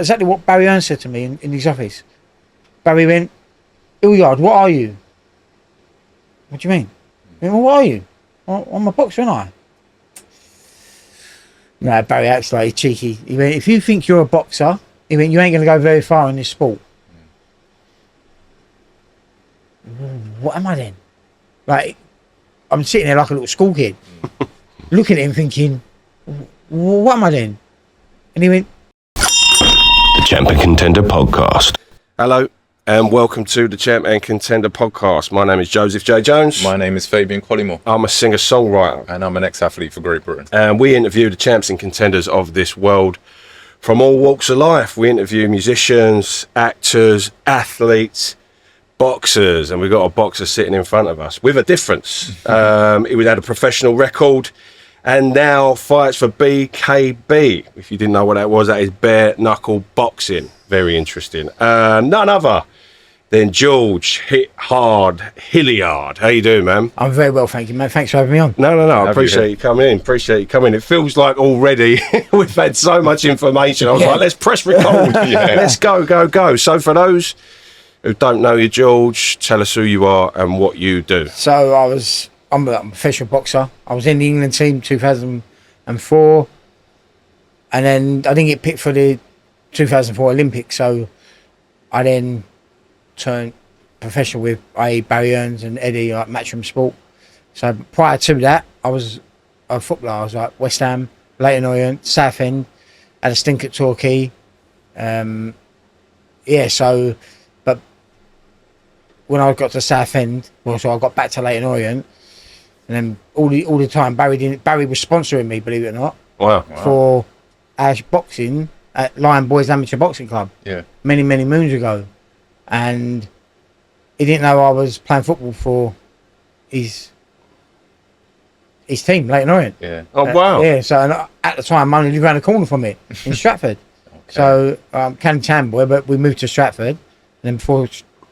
exactly what Barry Earns said to me in his office. Barry went, Hillyard, what are you? What do you mean? I went, well, what are you? I'm a boxer, aren't I? No, Barry acts like he's cheeky. He went, if you think you're a boxer, he went, you ain't going to go very far in this sport. What am I then? Like, I'm sitting there like a little school kid, looking at him thinking, what am I then? And he went, the Champion Contender Podcast. Hello and welcome to the Champion Contender Podcast. My name is Joseph J. Jones. My name is Fabian Collymore. I'm a singer-songwriter. And I'm an ex-athlete for Great Britain. And we interview the champs and contenders of this world from all walks of life. We interview musicians, actors, athletes, boxers, and we've got a boxer sitting in front of us with a difference. He had a professional record and now fights for BKB. If you didn't know what that is bare knuckle boxing. Very interesting. None other than George Hit Hard Hillyard. How you doing, man? I'm very well, thank you, man. Thanks for having me on. No. I appreciate you coming in. It feels like already we've had so much information. I was like, let's press record. Let's go. So for those who don't know you, George, tell us who you are and what you do. So I'm a professional boxer. I was in the England team 2004, and then I didn't get picked for the 2004 Olympics, so I then turned professional with Barry Earns and Eddie, like Matchroom Sport. So prior to that, I was a footballer. I was like West Ham, Leyton Orient, Southend, had a stint at Torquay. But when I got to Southend, so I got back to Leyton Orient, and then all the time Barry was sponsoring me, believe it or not. Wow. For our boxing at Lion Boys Amateur Boxing Club. Yeah. Many moons ago, and he didn't know I was playing football for his team, Leyton Orient. Yeah. Oh wow. So at the time, I only lived around the corner from it in Stratford. Okay. So Canning Town boy, but we moved to Stratford, and then before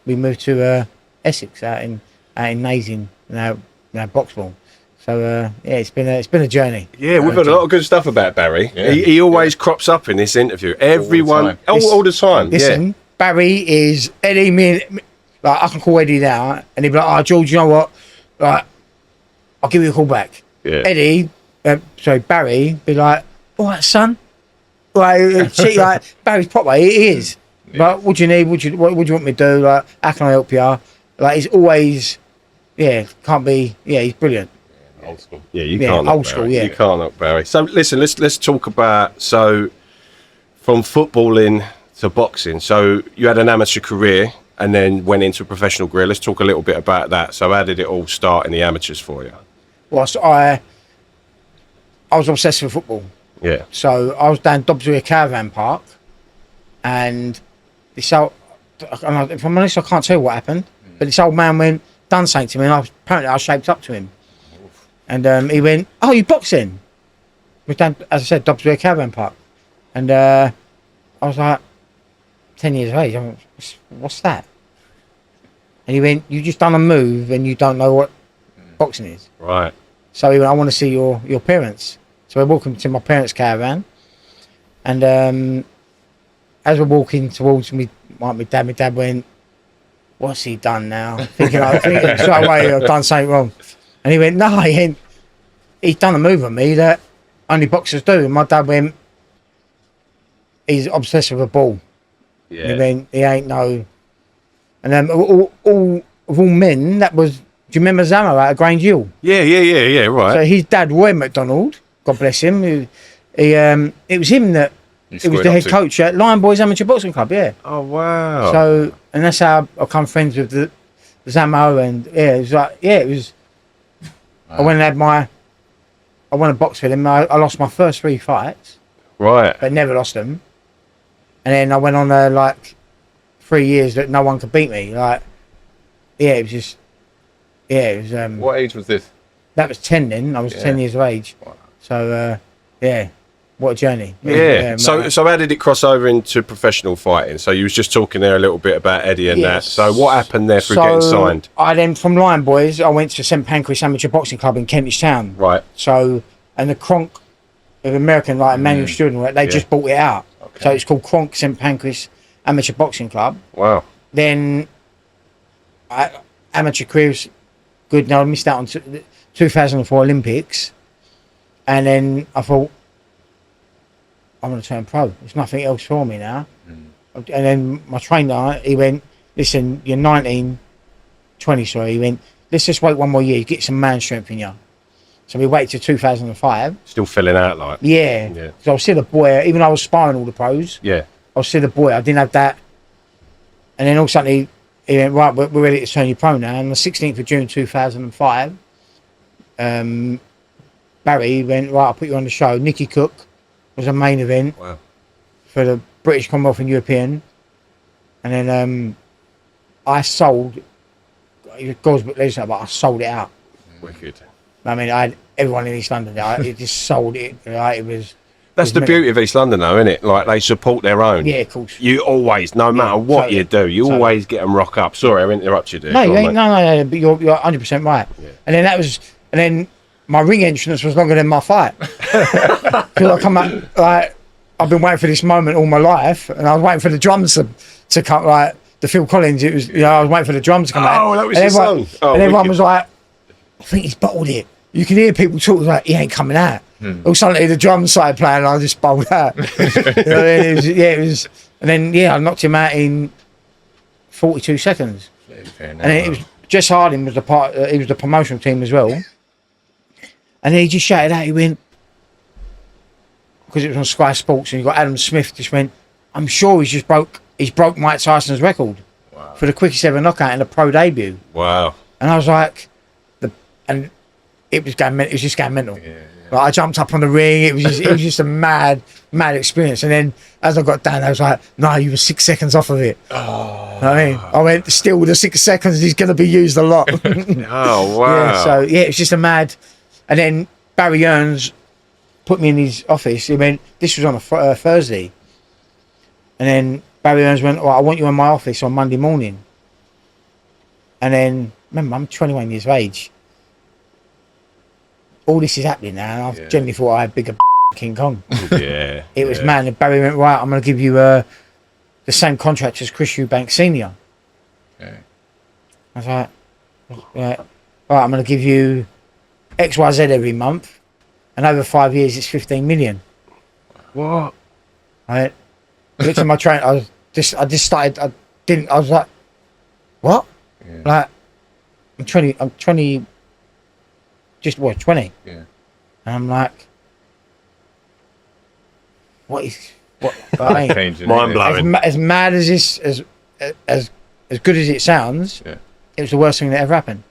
we moved to Essex out in Nazing, now Boxball. So it's been a journey. Yeah, we've heard a lot of good stuff about Barry. Yeah. He always crops up in this interview. Everyone, all the time. Listen, Barry is Eddie. Like I can call Eddie now, and he'd be like, "Oh, George, you know what? Like, I'll give you a call back." Yeah. Eddie, Barry, be like, "All right, son." Like Barry's proper. He is. Yeah. But what do you need? What do you want me to do? Like, how can I help you? Like, he's always, can't be. Yeah, he's brilliant. Old school. Yeah, you can't. Old school. You can't knock Barry. So listen, let's talk about from footballing to boxing. So you had an amateur career and then went into professional career. Let's talk a little bit about that. So how did it all start in the amateurs for you? Well, so I was obsessed with football. Yeah. So I was down Dobswell Caravan Park, and if I'm honest, I can't tell you what happened. But this old man done something to me, and apparently I shaped up to him. And he went, "Oh, you boxing?" We're down, as I said, Dobswell Caravan Park. And I was like, 10 years of age. I went, "What's that?" And he went, "You just done a move and you don't know what boxing is." Right. So he went, "I want to see your parents." So we're walking to my parents' caravan. And as we're walking towards me, my dad went, "What's he done now?" thinking straight away I've done something wrong. And he went, "No, he's done a move on me that only boxers do." And my dad went, "He's obsessed with a ball." Yeah. He went, "He ain't no." And then all men, that was, do you remember Zamo out of Grange Hill? Yeah, right. So his dad, Roy McDonald, God bless him, it was him that, it was the head coach at Lion Boys Amateur Boxing Club, yeah. Oh, wow. So, and that's how I become friends with the Zamo, and it was like, it was, I went and I won a box with him. I lost my first 3 fights. Right. But never lost them. And then I went on 3 years that no one could beat me. It was just, it was. What age was this? That was 10 then. I was 10 years of age. Wow. So, what a journey. Yeah. So how did it cross over into professional fighting? So you was just talking there a little bit about Eddie and that. So what happened there through getting signed? I then, from Lion Boys, I went to St Pancras Amateur Boxing Club in Kentish Town. Right. So, and the Kronk of American, like Emmanuel Stewart, they just bought it out. So it's called Cronk St Pancras Amateur Boxing Club. Wow. Then amateur careers good. Now I missed out on 2004 Olympics, and then I thought I'm going to turn pro. There's nothing else for me now. And then my trainer, he went, listen, you're 19, 20, sorry. He went, let's just wait one more year, get some man strength in you. So we waited till 2005. Still filling out like. Yeah. Yeah. Because I was still a boy, even though I was sparring all the pros. Yeah. I was still a boy. I didn't have that. And then all of a sudden he went, right, we're ready to turn you pro now. And the 16th of June 2005, Barry went, right, I'll put you on the show. Nicky Cook was a main event. Wow. For the British, Commonwealth and European. And then I sold, God's but I sold it out. Wicked. I mean, I had everyone in East London there. It just sold it. Right? It was. That's the beauty of East London, though, isn't it? Like, they support their own. Yeah, of course. You always, no matter what totally. you do, you always get them rock up. Sorry, I interrupt you, dude. No, Go you on, ain't, mate. no, but you're 100% right. Yeah. And then my ring entrance was longer than my fight. Because I come up, like, I've been waiting for this moment all my life, and I was waiting for the drums to come, like, the Phil Collins, it was, I was waiting for the drums to come out. Oh, that was and his song. Oh, and everyone wicked. was like, I think he's bottled it. You can hear people talk like, he ain't coming out. All suddenly the drums started playing and I just bowled out. You know what I mean? It was, and then, I knocked him out in 42 seconds. And then it was, Jess Harding was he was the promotional team as well. And then he just shouted out, he went, because it was on Sky Sports, and you got Adam Smith just went, I'm sure he's broke Mike Tyson's record for the quickest ever knockout in a pro debut. Wow. And I was like, and it was just going mental. Yeah. Like, I jumped up on the ring. It was just a mad experience. And then as I got down, I was like, no, you were 6 seconds off of it. Oh. You know what I mean, I went, still with the 6 seconds, he's going to be used a lot. Oh, wow. Yeah, so it was just a mad. And then Barry Earns put me in his office. He went, this was on a Thursday. And then Barry Earns went, I want you in my office on Monday morning. And then, remember, I'm 21 years of age. All this is happening now, and I generally thought I had bigger King Kong. Yeah. It was man, and Barry went, right, I'm going to give you the same contract as Chris Eubank Sr. Okay. I was like, right, I'm going to give you XYZ every month, and over 5 years it's 15 million. What? I looked at my trainer, I was like, what? Yeah. Like, I'm 20, just what, 20? Yeah. And I'm like, what? I mean, Changing, Mind blowing. as mad as this, as good as it sounds, Yeah. it was the worst thing that ever happened.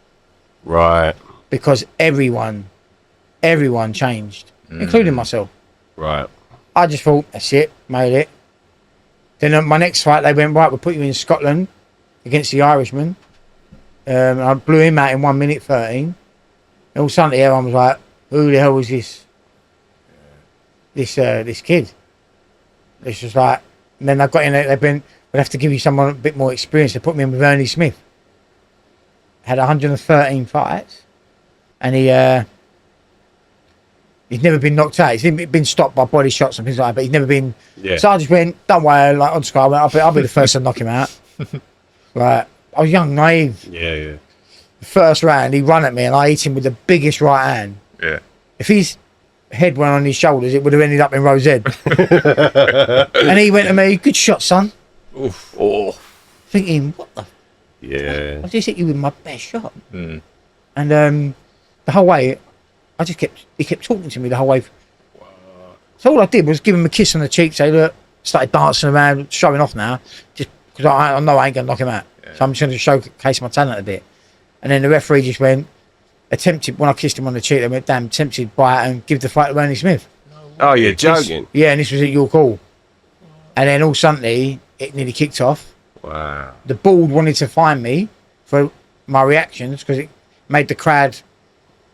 Right. Because everyone changed, including myself. Right. I just thought, that's it, made it. Then my next fight, they went, right, we'll put you in Scotland against the Irishman. I blew him out in 1 minute 13. And all suddenly everyone was like, who the hell was this? This kid. It's just like, and then I got in there, we'll have to give you someone a bit more experience. They put me in with Ernie Smith. Had 113 fights. And he's never been knocked out. He's been stopped by body shots and things like that, but he's never been. Yeah. So I just went, don't worry, like on Sky, I went, I'll be the first to knock him out. Like, I was young, naive. Yeah. The first round, he run at me and I hit him with the biggest right hand. Yeah. If his head went on his shoulders, it would have ended up in Rose Ed. And he went to me, good shot, son. Oof. Oh. Thinking, what the? Yeah. I just hit you with my best shot. Mm. And the whole way, he kept talking to me the whole way. Wow. So all I did was give him a kiss on the cheek, say, look, started dancing around, showing off now, just because I know I ain't going to knock him out. Yeah. So I'm just going to showcase my talent a bit. And then the referee just went, attempted, when I kissed him on the cheek, they went, damn, tempted by it and give the fight to Ernie Smith. Oh, you're joking? Yeah, and this was at York Hall. And then all suddenly, it nearly kicked off. Wow. The board wanted to fine me for my reactions because it made the crowd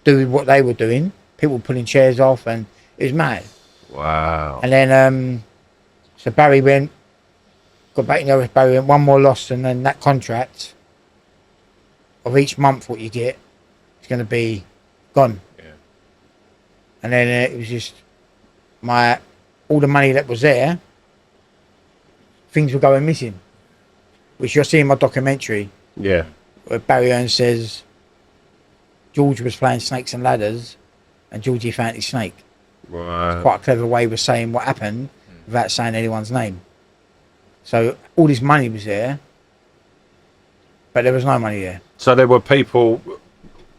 do what they were doing. People pulling chairs off, and it was mad. Wow. And then, so Barry got back in the office, Barry went, one more loss, and then that contract of each month what you get is going to be gone. Yeah. And then it was just all the money that was there things were going missing, which you'll see in my documentary, Yeah. where Barry Earns says George was playing snakes and ladders and Georgie found his snake. Right. Quite a clever way of saying what happened without saying anyone's name. So all this money was there, but there was no money there. So there were people,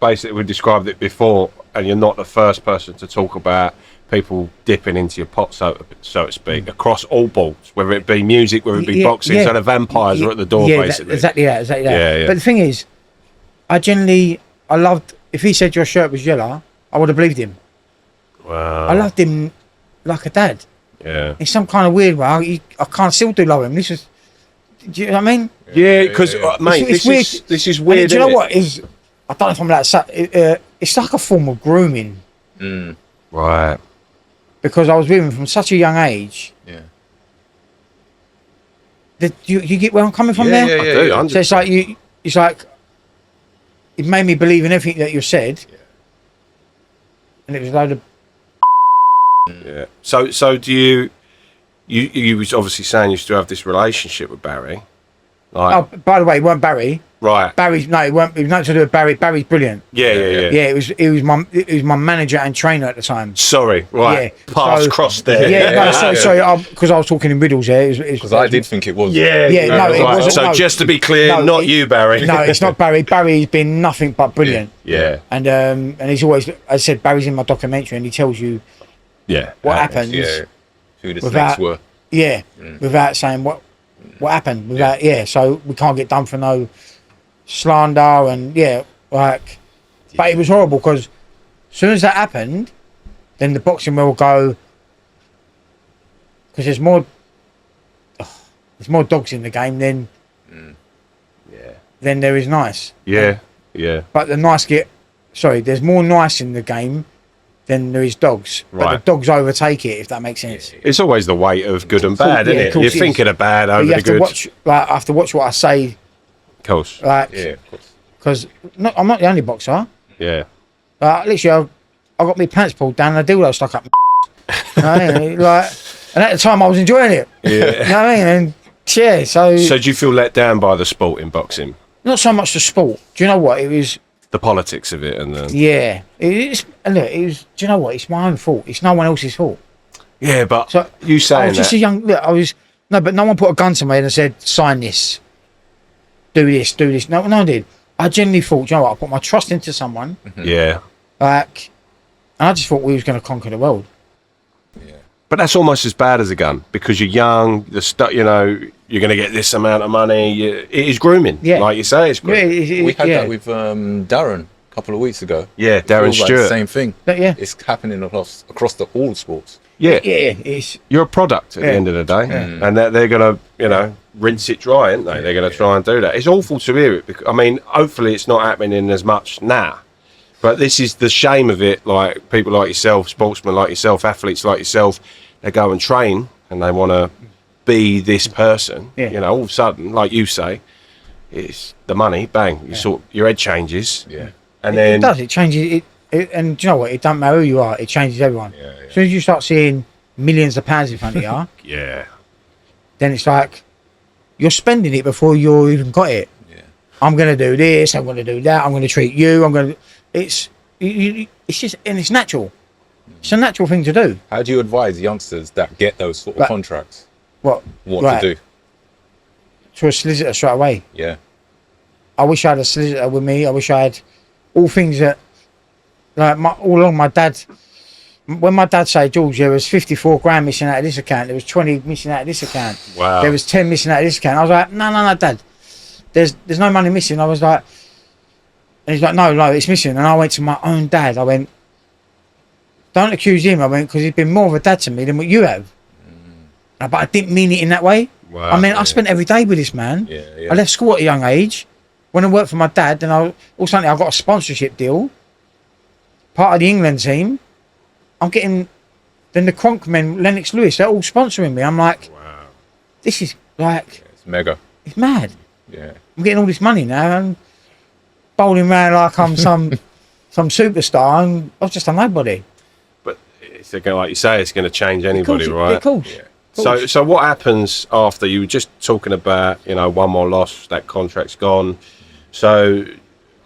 basically, we described it before, and you're not the first person to talk about people dipping into your pot, so to speak, across all boards, whether it be music, whether it be boxing. So the vampires were at the door, basically. Exactly that. Yeah. But the thing is, I loved, if he said your shirt was yellow, I would have believed him. Wow. I loved him like a dad. Yeah. In some kind of weird way, I can't still do love him. This was, do you know what I mean? Yeah, because, mate, It's weird. this is weird, Do you know isn't what? I don't know if I'm allowed to say, it's like a form of grooming. Right. Because I was with him from such a young age. Yeah. That you get where I'm coming from Yeah, there? yeah, I do, yeah. 100%. So it's like, it made me believe in everything that you said. Yeah. And it was a load of, Yeah. So do you was obviously saying you still have this relationship with Barry. Like, oh, by the way, it weren't Barry. right. It was nothing to do with Barry. Barry's brilliant. Yeah. Yeah, it was my manager and trainer at the time. Sorry. Right. Yeah. Paths So- crossed there. Yeah, no, sorry, because I was talking in riddles there. Because I did think it was. Yeah. Yeah, no, it right. wasn't, So no. just to be clear, No, not you, Barry. No, it's not Barry. Barry's been nothing but brilliant. Yeah. And he's always, as I said, Barry's in my documentary and he tells you Yeah. what happens. Yeah. Who the Without- snakes were. Yeah, without saying what happened. Without, so we can't get done for no slander and but it was horrible because as soon as that happened, then the boxing will go, because there's more dogs in the game than there is nice. Yeah. But there's more nice in the game than there is dogs. But Right. the dogs overtake it, if that makes sense. It's always the weight of good and bad, Yeah, isn't of it? course You're it is. thinking of bad But over you the have to good. watch, I have to watch what I say, Of course. like, Yeah, of course. because I'm not the only boxer. Yeah. Literally, I got my pants pulled down and a dildo stuck up. You know what I mean? Like, and at the time I was enjoying it. Yeah. You know what I mean? And So do you feel let down by the sport in boxing? not so much the sport. Do you know what? It was, The politics of it and the... yeah. And look, it was, do you know what? It's my own fault. It's no one else's fault. Yeah, but So you I saying was just that... a young, but no one put a gun to my head and said, sign this. Do this. No one did. I genuinely thought, do you know what? I put my trust into someone. Yeah. Like, and I just thought we was going to conquer the world. But that's almost as bad as a gun because you're young, you're going to get this amount of money. It is grooming. Yeah. Like you say, it's Yeah, grooming. We had that with Darren a couple of weeks ago. Yeah, It Darren feels like the Stewart. same thing. Yeah. It's happening across all sports. Yeah. Yeah, it's, You're a product at the end of the day. And they're going to, rinse it dry, aren't they? They're going to try and do that. It's awful to hear it. Because, I mean, hopefully it's not happening as much now. But this is the shame of it. Like people like yourself, sportsmen like yourself, athletes like yourself, they go and train and they want to be this person. Yeah. All of a sudden, like you say, it's the money, bang, your head changes. Yeah. And it then... does. It changes it. And do you know what? It doesn't matter who you are. It changes everyone. Yeah. As soon as you start seeing millions of pounds in front of you, Yeah. then it's like you're spending it before you even got it. Yeah. I'm going to do this. I'm going to do that. I'm going to treat you. It's just, and it's natural. It's a natural thing to do. How do you advise youngsters that get those sort of Right. contracts What what to do? To a solicitor straight away. Yeah. I wish I had a solicitor with me. I wish I had all things that, like, all along my dad. When my dad said, George, there was 54 grand missing out of this account. There was 20 missing out of this account. Wow. There was 10 missing out of this account. I was like, no, Dad. There's no money missing. I was like, and he's like, no, it's missing. And I went to my own dad. I went, don't accuse him. I went, because he's been more of a dad to me than what you have. But I didn't mean it in that way. Wow. I mean, I spent every day with this man. Yeah. I left school at a young age. When I worked for my dad, then all of a sudden I got a sponsorship deal. Part of the England team. I'm getting, then the Cronk men, Lennox Lewis, they're all sponsoring me. I'm like, Wow. this is like, It's mega. it's mad. Yeah. I'm getting all this money now and bowling around like I'm some superstar, and I was just a nobody. But it's going, like you say, it's going to change Of anybody, course, right? of course. Yeah. So what happens after? You were just talking about, one more loss, that contract's gone. So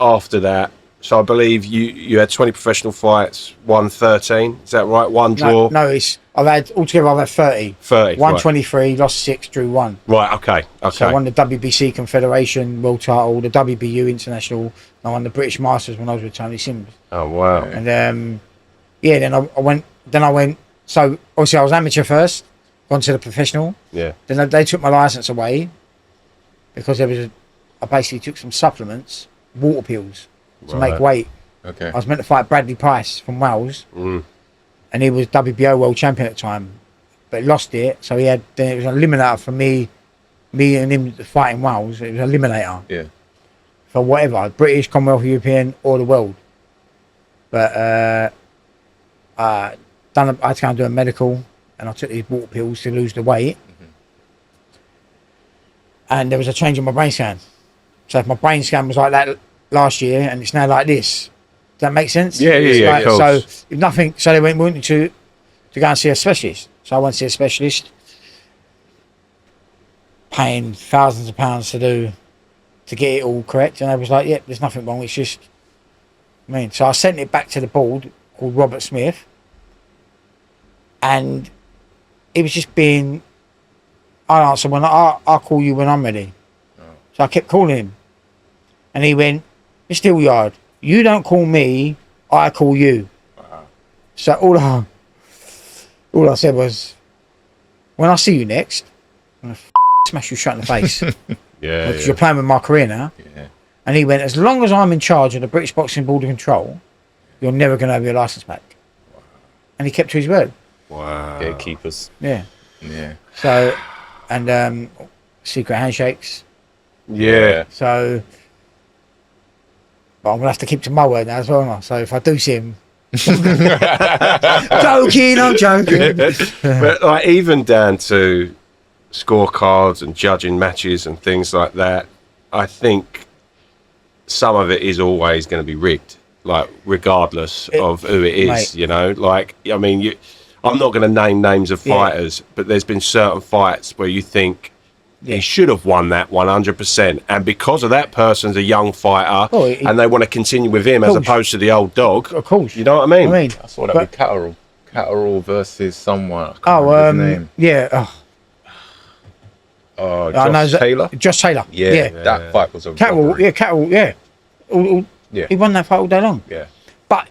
after that, so I believe you had 20 professional fights, won 13. Is that right? One draw? No, I've had 30. 30. Won right. 23, lost 6, drew 1. Right, okay. So I won the WBC Confederation World title, the WBU International, and I won the British Masters when I was with Tony Sims. Oh, wow. And then I went, so obviously I was amateur first, gone to the professional. Yeah. Then they took my licence away because I basically took some supplements, water pills, to make weight. Okay. I was meant to fight Bradley Price from Wales, and he was WBO world champion at the time, but he lost it. So then it was an eliminator for me and him fighting Wales. It was an eliminator. Yeah. For whatever, British, Commonwealth, European, or the world. But I had to go and do a medical, and I took these water pills to lose the weight. And there was a change in my brain scan. So if my brain scan was like that last year, and it's now like this, does that make sense? Yeah, of course. So if nothing, so they wanted to go and see a specialist. So I went to see a specialist, paying thousands of pounds to get it all correct, and they was like, "Yep, there's nothing wrong. It's just." So I sent it back to the board called Robert Smith, and it was just being, "I'll answer when I'll call you when I'm ready." So I kept calling him, and he went, "Mr. Hillyard, you don't call me, I call you." So all I said was, "When I see you next, I'm gonna smash you shut in the face." Yeah. Because you're playing with my career now. Yeah. And he went, "As long as I'm in charge of the British Boxing Board of Control, you're never going to have your licence back." And he kept to his word. Wow. Gatekeepers. Yeah. Yeah. So, and secret handshakes. Yeah. So, but I'm going to have to keep to my word now as well. Now. So if I do see him, I'm joking. But like, even down to scorecards and judging matches and things like that, I think some of it is always going to be rigged, like regardless of who it is, mate. Like, I mean, I'm not going to name names of fighters, but there's been certain fights where you think he should have won that 100%, and because of that person's a young fighter, and they want to continue with him as opposed to the old dog. Of course. You know what I mean? I saw that with Catterall versus someone. I can't remember his name. Yeah. Taylor? Josh Taylor. Yeah. That fight was a Catterall, robbery. Catterall, yeah. Yeah. He won that fight all day long. Yeah. But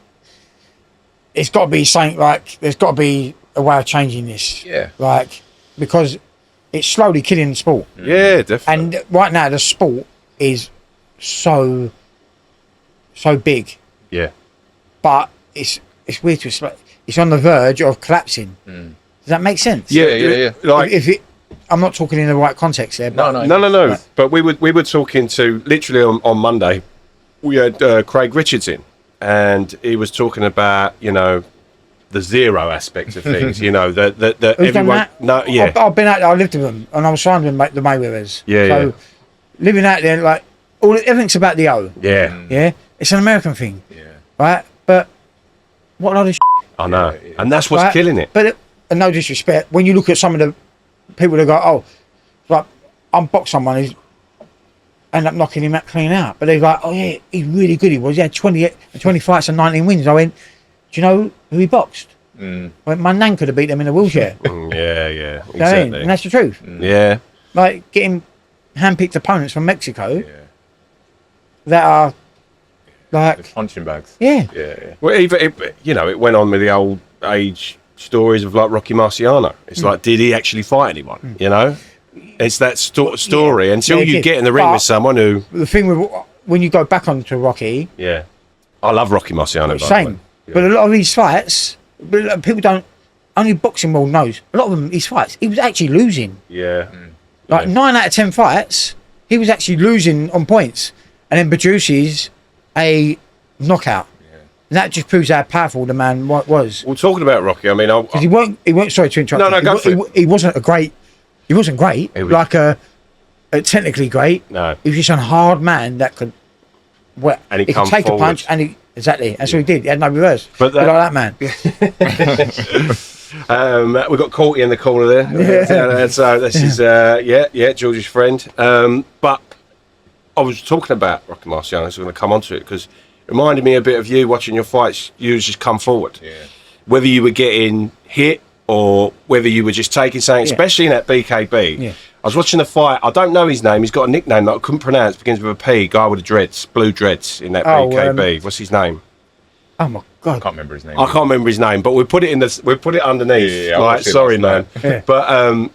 it's got to be something like, there's got to be a way of changing this. Yeah. Like, because it's slowly killing the sport. Yeah, definitely. And right now, the sport is so big. Yeah. But it's weird to explain. It's on the verge of collapsing. Does that make sense? Yeah. Like, I'm not talking in the right context there. But No. Right. But we were talking to, literally on Monday, we had Craig Richards in, and he was talking about, the zero aspect of things, that Who's done that? No, yeah. I've been out there, I lived with them, and I was signed with the Mayweathers. Yeah. Living out there, like, everything's about the O. Yeah. Yeah? It's an American thing. Yeah. Right? But what a lot of I know. And that's what's killing it. But, and no disrespect, when you look at some of the people that go, like, unbox someone who's end up knocking him out clean out. But they're like, oh yeah, he's really good. He was. He had 20 fights and 19 wins. I went, do you know who he boxed? I went, my nan could have beat him in a wheelchair. Yeah, You know what I mean? And that's the truth. Yeah. Like getting hand-picked opponents from Mexico that are like The punching bags. Yeah. Well, even it went on with the old age stories of like Rocky Marciano. It's like, did he actually fight anyone? It's that story until you get in the ring with someone who. The thing with when you go back onto Rocky, I love Rocky Marciano. Same, but a lot of these fights, people don't. Only boxing world knows. A lot of them, his fights, he was actually losing. Like 9 out of 10 fights, he was actually losing on points, and then produces a knockout. And that just proves how powerful the man was. Well, talking about Rocky, I mean, because he weren't. Sorry to interrupt. No, go for it. He wasn't great. He wasn't great. Technically great. No. He was just a hard man that could. Well, and he could take forward. a punch, and exactly. That's what he did. He had no reverse. But like that man. We've got Courtney in the corner there. So this is, George's friend. But I was talking about Rocky Marciano, so I'm going to come on to it because it reminded me a bit of you watching your fights. You just come forward. Yeah. Whether you were getting hit or whether you were just taking something, especially in that BKB. Yeah. I was watching the fight. I don't know his name. He's got a nickname that I couldn't pronounce. Begins with a P. Guy with the dreads, blue dreads in that BKB. What's his name? Oh my God! I can't remember his name. I can't remember his name, but we put it underneath. Yeah, like, sorry, man. Yeah. But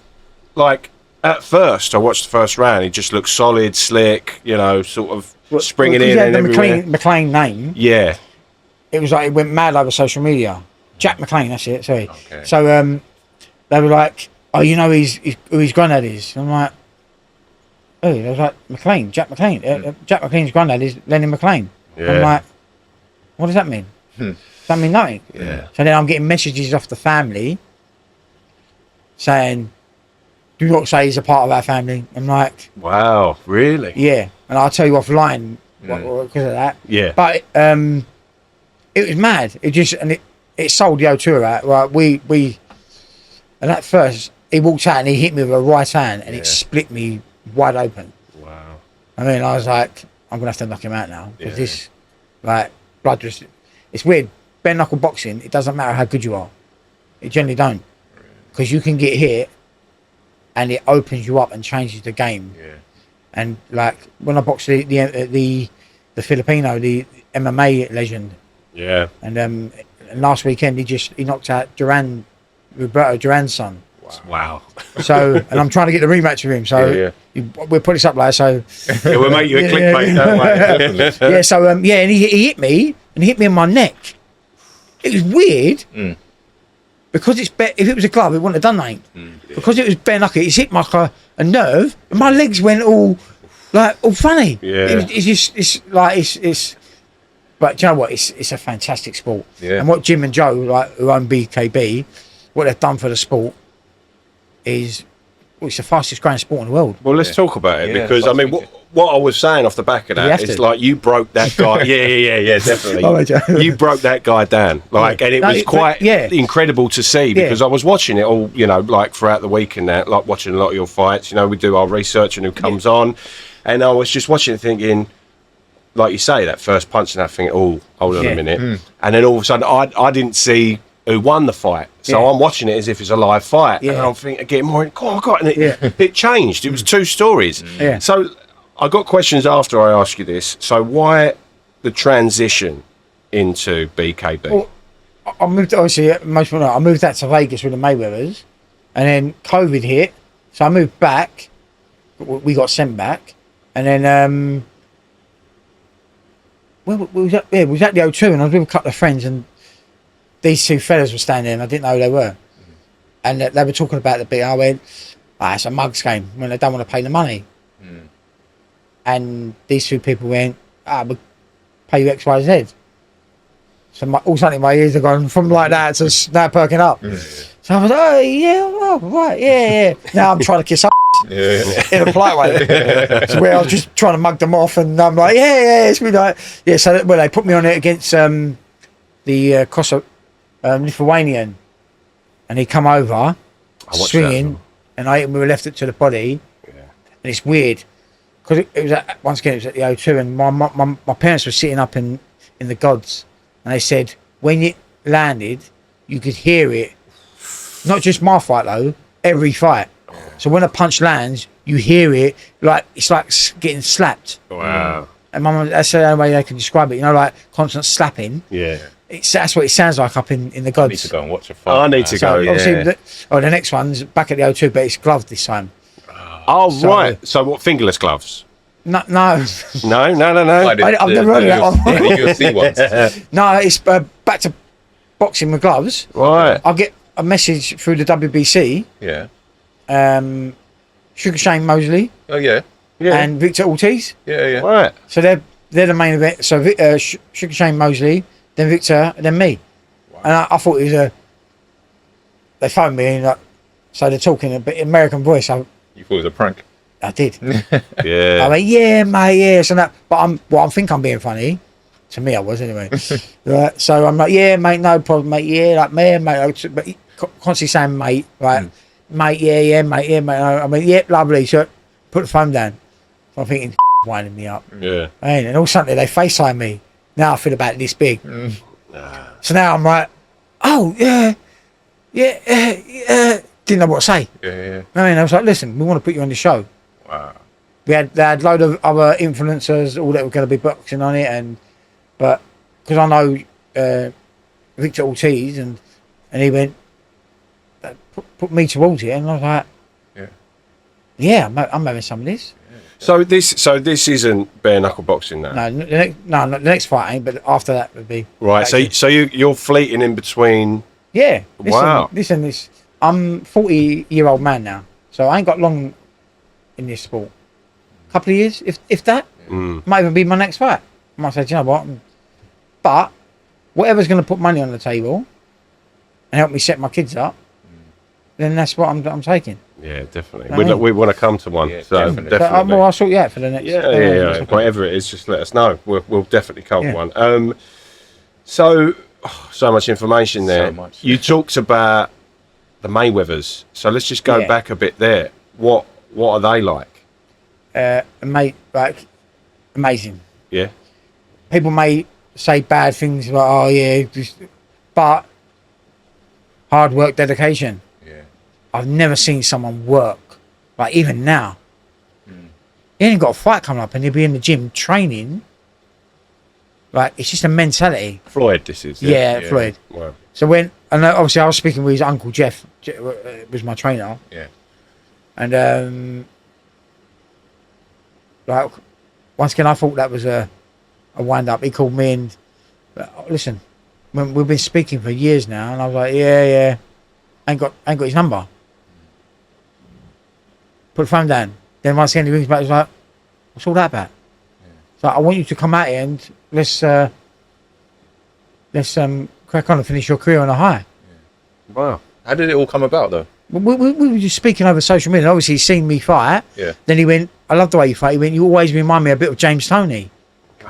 like at first, I watched the first round. He just looked solid, slick. You know, sort of springing in and everywhere. McLean name. Yeah. It was like it went mad over social media. Jack McLean, that's it. Sorry. Okay. So they were like, "Oh, you know who his granddad is?" I'm like, "Oh," I was like, "McLean, Jack McLean. Jack McLean's granddad is Lenny McLean." Yeah. I'm like, "What does that mean?" Does that mean nothing? Yeah. So then I'm getting messages off the family saying, "Do not say he's a part of our family." I'm like, "Wow, really?" Yeah, and I'll tell you offline because of that. Yeah. But it was mad. It just it sold the O2 out. Right, we and at first he walked out and he hit me with a right hand and it split me wide open. Wow. I mean, I was like, I'm gonna have to knock him out now because this, like, blood just. It's weird. Bare knuckle boxing. It doesn't matter how good you are. It generally don't, because you can get hit, and it opens you up and changes the game. Yeah. And like when I boxed the Filipino, the MMA legend. Yeah. And last weekend he knocked out Roberto Duran's son. Wow. So, and I'm trying to get the rematch with him. So we'll put this up later. So we'll make you a clickbait. Yeah. So and he hit me and he hit me in my neck. It was weird because it's if it was a glove, it wouldn't have done nothing. Because it was bare knuckle, it's hit like a nerve, and my legs went all funny. Yeah. It's. But do you know what? It's a fantastic sport. Yeah. And what Jim and Joe, who own BKB, what they've done for the sport is it's the fastest growing sport in the world. Well, let's talk about it because I mean, what I was saying off the back of that is like you broke that guy. yeah, definitely. You broke that guy down, and it was quite incredible to see because I was watching it all, like throughout the week and that, like watching a lot of your fights. We do our research and who comes on, and I was just watching it thinking, like you say, that first punch and that thing. Oh, hold on a minute, and then all of a sudden I didn't see who won the fight, so I'm watching it as if it's a live fight, and I'm thinking, getting more. And it changed. It was two stories. So I got questions after I asked you this. So why the transition into BKB? Well, I moved. Obviously, most people know I moved out to Vegas with the Mayweathers, and then COVID hit, so I moved back. We got sent back, and then we was at the O2, and I was with a couple of friends, and these two fellas were standing there, and I didn't know who they were. And they were talking about the beat. I went, it's a mugs game when they don't want to pay the money. And these two people went, we'll pay you X, Y, Z. So all of a sudden my ears are going from like that to now perking up. So I was right. Now I'm trying to kiss up in a polite way. So where I was just trying to mug them off, and I'm like, it's me like, so they put me on it against the Lithuanian, and he come over swinging, and I hit him with a left hook to the body, and it's weird because it was once again it was at the O2, and my parents were sitting up in the gods, and they said when it landed you could hear it, not just my fight though, every fight. So when a punch lands you hear it, like it's like getting slapped. Wow. And that's the only way they can describe it, like constant slapping. That's what it sounds like up in the gods. I need to go and watch a fight. I need to go. Obviously, the next one's back at the O2, but it's gloved this time. Right. So what, fingerless gloves? No. No. I've never heard of that one. The UFC ones. No, it's back to boxing with gloves. Right. I'll get a message through the WBC. Yeah. Sugar Shane Mosley. Oh yeah. And Victor Ortiz. Yeah. Right. So they're the main event. So Sugar Shane Mosley, then Victor, then me. Wow. And I thought it was they phoned me and so they're talking a bit American voice. You thought it was a prank? I did. Yeah. I went, yeah, mate, so that. But I think I'm being funny. To me, I was anyway. So I'm like, yeah, mate, no problem, mate. Yeah, like me, mate. But constantly saying mate, right? Mate, yeah, mate. I mean, yeah, lovely. So put the phone down. So I'm thinking, winding me up. Yeah. And all of a sudden they FaceTime me. Now I feel about this big. So now I'm like, oh, yeah. Didn't know what to say. Yeah. I mean, I was like, listen, we want to put you on the show. Wow. They had a load of other influencers, all that were going to be boxing on it, but because I know Victor Ortiz, and he went, put me towards it, and I was like, yeah, I'm having some of this. So this isn't bare knuckle boxing now. No, the next fight ain't, but after that would be Right. So you're fleeting in between. yeah. Wow. Listen, this. I'm 40-year-old man now, so I ain't got long in this sport. Couple of years, if that. Might even be my next fight. I might say, do you know what? But whatever's going to put money on the table and help me set my kids up, then that's what I'm taking. Yeah, definitely. We want to come to one. Yeah, so definitely. definitely. Well, I'll sort you out for the next. Yeah. Whatever it is, just let us know. We'll definitely cover one. So much information there. So much. You talked about the Mayweathers. So let's just go back a bit there. What are they like? Amazing. Yeah. People may say bad things like, oh yeah, but hard work, dedication. Yeah. I've never seen someone work like even now. He ain't got a fight coming up, and he'll be in the gym training. Like it's just a mentality. Floyd, this is. Yeah, Floyd. Wow. So obviously I was speaking with his uncle Jeff, was my trainer. Yeah. And like once again, I thought that was a wind up. He called me and listen, we've been speaking for years now, and I was like, yeah, ain't got his number. Put the phone down. Then once again he rings back. He's like, what's all that about? So I want you to come out here and let's crack on and finish your career on a high. Wow. How did it all come about, though? We were just speaking over social media. Obviously, he's seen me fight. Yeah. Then he went, I love the way you fight. He went, you always remind me a bit of James Toney.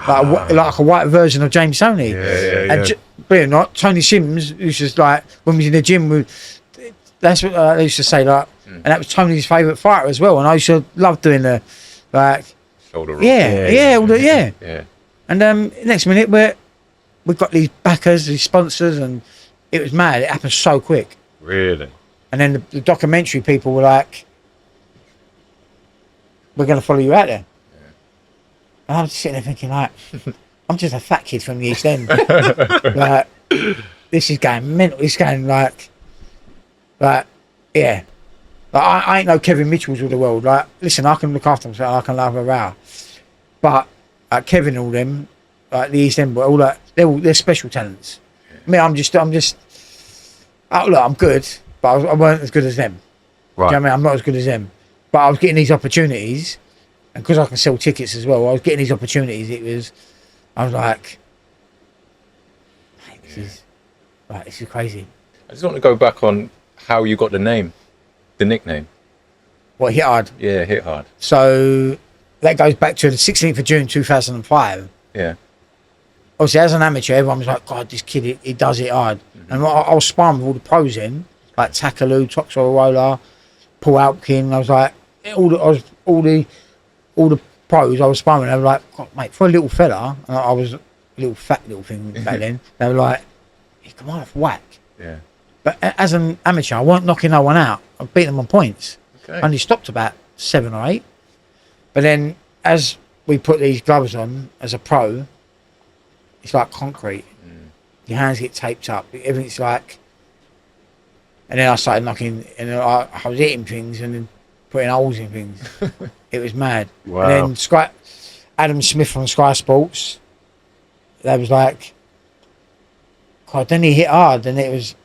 Like a white version of James Toney. And believe it or not, Tony Sims, who's just like, when we was in the gym, that's what they used to say, like, and that was Tony's favourite fighter as well. And I used to love doing the, like, Shoulder roll. Yeah. And next minute, we've got these backers, these sponsors, and it was mad. It happened so quick. Really? And then the documentary people were like, we're going to follow you out there. And I was sitting there thinking, like, I'm just a fat kid from the East End. Like, this is going mental. It's going like, yeah. Like, I ain't no Kevin Mitchells of the world. Like, listen, I can look after myself. I can love a row. But Kevin and all them, like the East End, all that, they're special talents. I mean, I'm just. Look, I'm good, but I weren't as good as them. Right. Do you know what I mean? I'm not as good as them, but I was getting these opportunities, and because I can sell tickets as well, I was getting these opportunities. I was like, hey, this is crazy. I just want to go back on how you got the nickname. What, Hit Hard? Yeah, Hit Hard. So that goes back to the 16th of June 2005. Yeah. Obviously, as an amateur, everyone was like, God, this kid, he does it hard. And I was sparring with all the pros in, like Takaloo, Toxel Roller, Paul Alpkin. I was like, all the pros I was sparring with, they were like, God, mate, for a little fella, and I was a little fat little thing back then, they were like, he come off whack. Yeah. But as an amateur, I weren't knocking no one out. I beat them on points. Okay. I only stopped about 7 or 8. But then as we put these gloves on as a pro, it's like concrete. Your hands get taped up. Everything's like... And then I started knocking, and I was hitting things and then putting holes in things. It was mad. Wow. And then Adam Smith from Sky Sports, they was like, God, then he hit hard, and it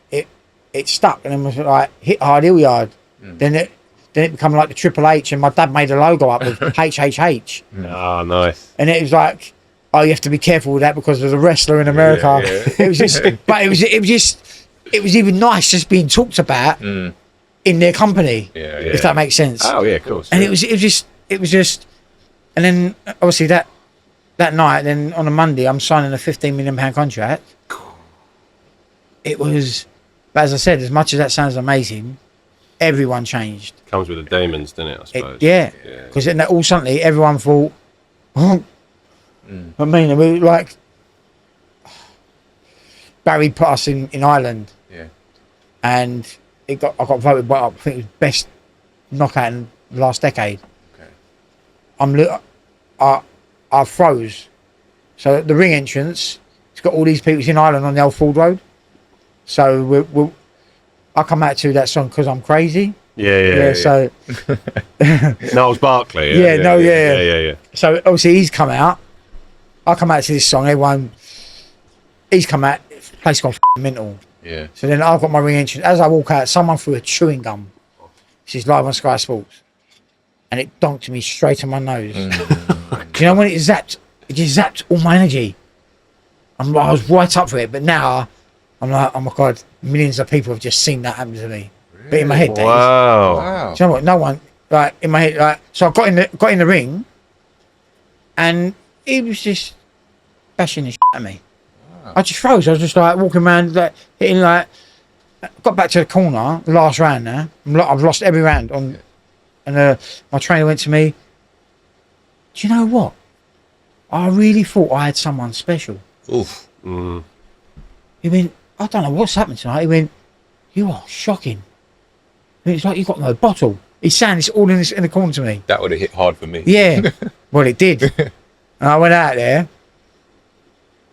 stuck, and then was like, hit hard, Hillyard. Then it became like the Triple H, and my dad made a logo up with HHH. Oh, nice. And it was like, oh, you have to be careful with that because there's a wrestler in America. Yeah. It was just, but it was even nice just being talked about in their company, if that makes sense. Oh yeah, of course. And it was just, and then obviously that night, then on a Monday, I'm signing a £15 million contract. It was But as I said, as much as that sounds amazing, everyone changed. Comes with the demons, doesn't it? I suppose. Because then all suddenly everyone thought, I mean, we like Barry put us in Ireland, and I got voted by, I think it was best knockout in the last decade. Okay. I froze. So the ring entrance, it's got all these people in Ireland on the old Ford Road. So I come out to that song because I'm crazy. Yeah. So Niles Barkley. Yeah. So obviously he's come out. I come out to this song. He's come out. The place gone mental. Yeah. So then I've got my ring entrance. As I walk out, someone threw a chewing gum. She's live on Sky Sports, and it donked me straight to my nose. Do you know when it zapped? It just zapped all my energy. I was right up for it, but now I'm like, oh my god, millions of people have just seen that happen to me. Really? But in my head, wow. Do you know what? No one, like in my head, like, so I got in the ring, and he was just bashing the shit at me. Wow. I just froze. I was just like walking around, like hitting, like. Got back to the corner, the last round now. I've lost every round on, and my trainer went to me. Do you know what? I really thought I had someone special. Oof. He went, I don't know what's happened tonight. He went, you are shocking. I mean, it's like you got no bottle. He's saying this all in the corner to me. That would have hit hard for me. Yeah, well it did. And I went out there.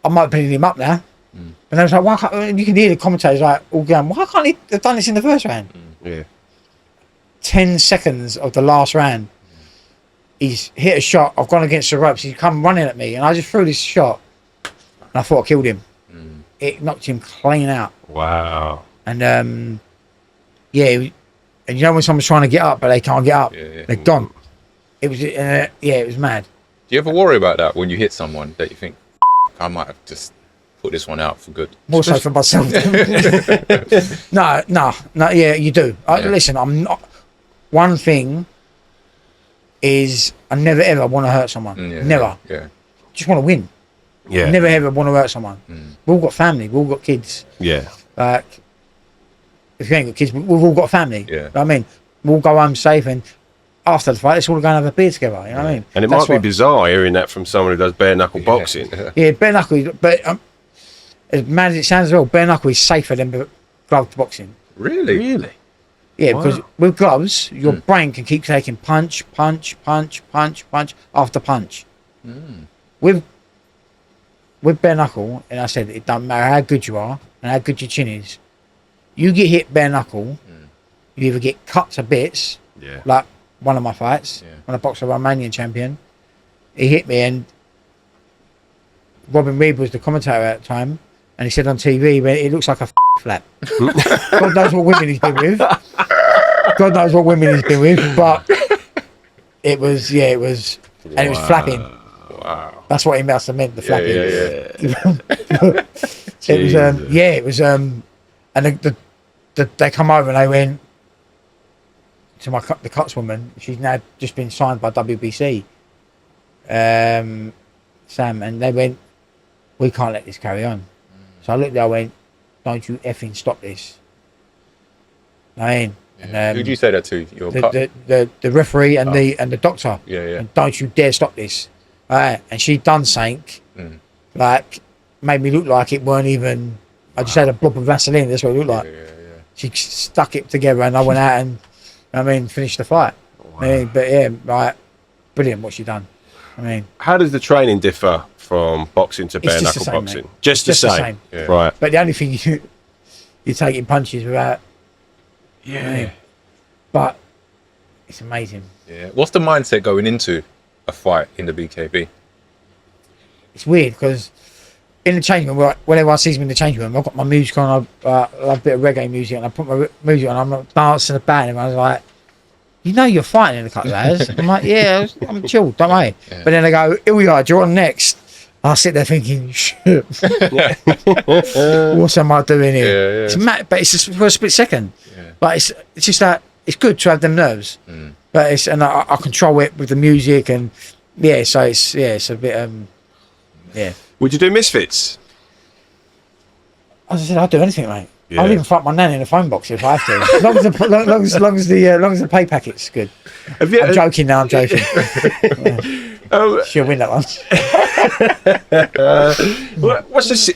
I might have been him up now. And I was like, why can't, and you can hear the commentators like all going, why can't he have done this in the first round? Yeah. 10 seconds of the last round, he's hit a shot. I've gone against the ropes. He's come running at me, and I just threw this shot, and I thought I killed him. It knocked him clean out. Wow. And and you know when someone's trying to get up but they can't get up, they're gone. It was it was mad. Do you ever worry about that when you hit someone that you think, I might have just put this one out for good? More so for myself. No, yeah, you do. Listen, I'm not. One thing is, I never ever want to hurt someone. Never. Yeah. Just want to win. Yeah. Never ever want to hurt someone. We've all got family. We've all got kids. Yeah. Like, if you ain't got kids, we've all got family. Yeah. You know what I mean? We'll go home safe, and after the fight, let's all go and have a beer together. You know what I mean? And it might be bizarre hearing that from someone who does bare knuckle boxing. Yeah, bare knuckle, but as mad as it sounds as well, bare knuckle is safer than gloved boxing. Really? Yeah, because with gloves, your brain can keep taking punch after punch. With bare knuckle, and I said it doesn't matter how good you are and how good your chin is. You get hit bare knuckle, you either get cut to bits, like one of my fights, when I boxed a Romanian champion. He hit me, and Robin Reed was the commentator at the time, and he said on TV, it looks like a flap. God knows what women he's been with. God knows what women he's been with, but it was, and it was flapping. Wow. That's what he must have meant, the flapping. It was, and they come over and they went to the Cuts woman. She's now just been signed by WBC, Sam, and they went, we can't let this carry on. So I looked there, I went, don't you effing stop this. I mean, and, who did you say that to? The referee and the doctor. And don't you dare stop this. And she done something, like, made me look like it weren't even, I just had a blob of Vaseline, that's what it looked like. She stuck it together, and I went out and, finished the fight. Wow. But brilliant what she done. How does the training differ from boxing to bare knuckle boxing? Just the same. Yeah. Right. But the only thing you're taking punches without. But it's amazing. Yeah. What's the mindset going into a fight in the BKB? It's weird because in the change room, when everyone sees me in the change room, I've got my music on. I love a bit of reggae music, and I put my music on. I'm not dancing about, and I was like, you know, you're fighting in a couple of hours. I'm like, yeah, I'm chilled, don't worry. Yeah. But then they go, here we are, you're on next. I sit there thinking, shit, what am I doing here? It's mad, but it's just for a split second. But it's just that it's good to have them nerves. But I control it with the music, and so it's a bit Would you do Misfits? As I said, I'll do anything, mate. I'll even fuck my nan in a phone box if I have to. As long as the pay packet's good. I'm joking now. I'm joking. She'll win that one.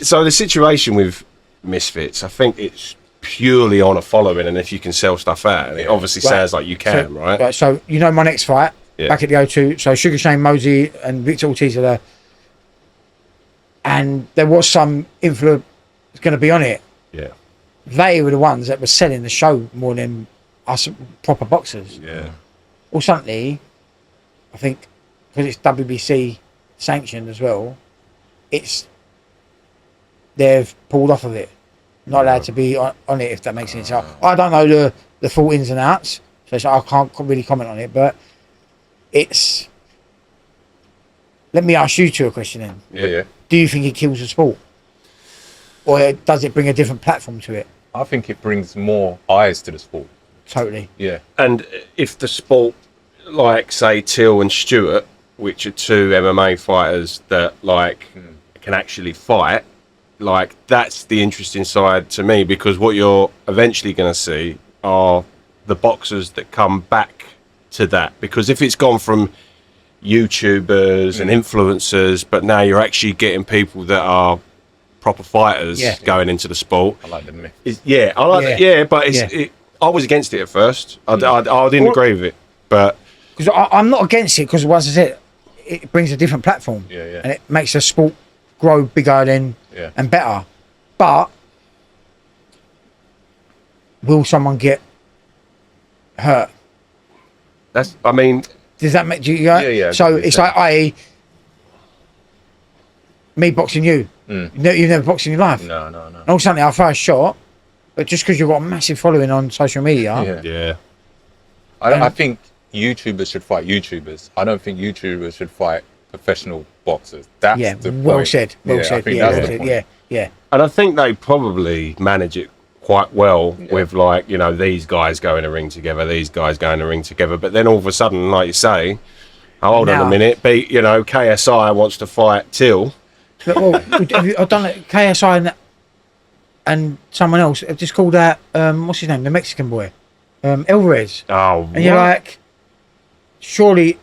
So the situation with Misfits? I think it's purely on a following, and if you can sell stuff out, and it obviously sounds like you can, right? So you know my next fight back at the O2. So Sugar Shane Mosey and Victor Ortiz are there, and there was some influence going to be on it. Yeah. They were the ones that were selling the show more than us proper boxers. Yeah. Ultimately, I think because it's WBC sanctioned as well, they've pulled off of it. Not allowed to be on it, if that makes sense. I don't know the full ins and outs, so I can't really comment on it. But it's. Let me ask you two a question then. Yeah. Do you think it kills the sport, or does it bring a different platform to it? I think it brings more eyes to the sport. Totally. Yeah. And if the sport, like say Till and Stewart, which are two MMA fighters that can actually fight, that's the interesting side to me, because what you're eventually going to see are the boxers that come back to that. Because if it's gone from YouTubers and influencers, but now you're actually getting people that are proper fighters going into the sport. I like the myth. I like it. Yeah, but I was against it at first. I didn't agree with it, but because I'm not against it, because once I said it brings a different platform, and it makes the sport grow bigger and better. But will someone get hurt? does that make you? Yeah. So it's like me boxing you. You've never boxed in your life. No. And all of a sudden, our first shot, but just because you've got a massive following on social media. Yeah. I think YouTubers should fight YouTubers. I don't think YouTubers should fight professional boxers. That's the well point. said. Well said. Yeah. And I think they probably manage it quite well with these guys go in a ring together, these guys go in a ring together. But then all of a sudden, like you say, hold on a minute, KSI wants to fight Till. Well, I've done it. KSI and someone else have just called out what's his name, the Mexican boy, Alvarez. Oh, and you're like, surely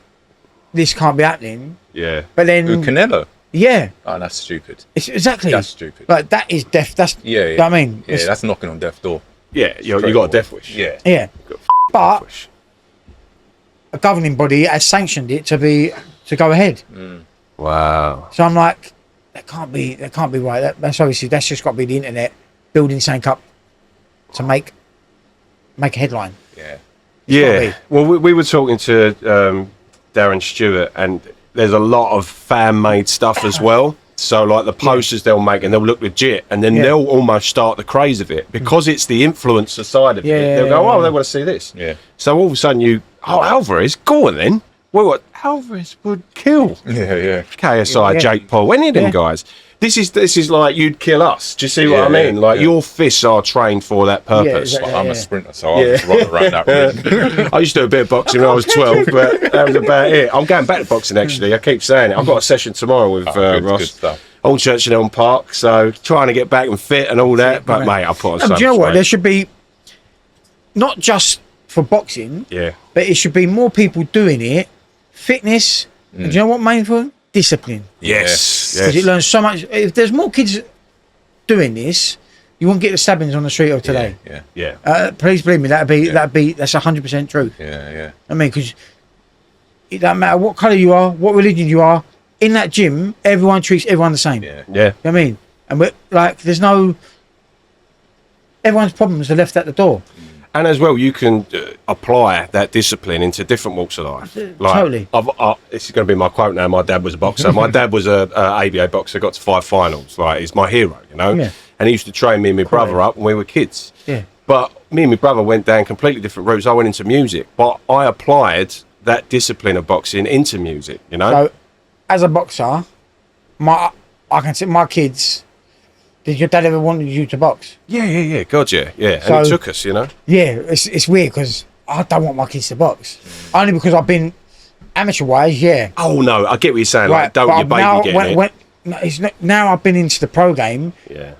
this can't be happening. Yeah. But then Canelo. Yeah. Oh, that's stupid. It's exactly. That's stupid. Like that is death. That's yeah. You know what I mean? Yeah, that's knocking on death's door. Yeah, you got a death wish. Yeah. Yeah. But a governing body has sanctioned it to go ahead. Wow. So I'm like, that can't be right. That's just got to be the internet building something up to make a headline. Yeah. Yeah. Well, we were talking to Darren Stewart, and there's a lot of fan-made stuff as well. So like the posters they'll make, and they'll look legit, and then they'll almost start the craze of it because it's the influencer side of it. They'll go, they want to see this. Yeah. So all of a sudden Alvarez, go on then. Well, what Alvarez would kill? Yeah. KSI, Jake Paul, any of them guys. This is like you'd kill us. Do you see what I mean? Like your fists are trained for that purpose. Well, I'm a sprinter, so I was running around that ring. I used to do a bit of boxing when I was 12, but that was about it. I'm going back to boxing actually. I keep saying it. I've got a session tomorrow with Ross. Good stuff. Old Church and Elm Park, so trying to get back and fit and all that. But mate, I put on so much do you know what? weight. There should be not just for boxing, but it should be more people doing it. Fitness. And do you know what main thing? Discipline. Yes. Because it learns so much. If there's more kids doing this, you won't get the stabbings on the street of today. Yeah. Please believe me, that's 100% true. Yeah. I mean, because it doesn't matter what colour you are, what religion you are. In that gym, everyone treats everyone the same. Yeah. You know what I mean? And we're like, there's no. Everyone's problems are left at the door. And as well, you can apply that discipline into different walks of life. Like, totally. This is going to be my quote now. My dad was a boxer. My dad was a ABA boxer, got to 5 finals. Like, he's my hero, Yeah. And he used to train me and my brother up when we were kids. Yeah. But me and my brother went down completely different routes. I went into music, but I applied that discipline of boxing into music, So, as a boxer, I can see my kids. Did your dad ever wanted you to box? Yeah. God, yeah. So, and it took us, Yeah, it's weird because I don't want my kids to box. Only because I've been amateur-wise, Oh, no, I get what you're saying. Right, like, don't your baby get it. no, it's not, now I've been into the pro game,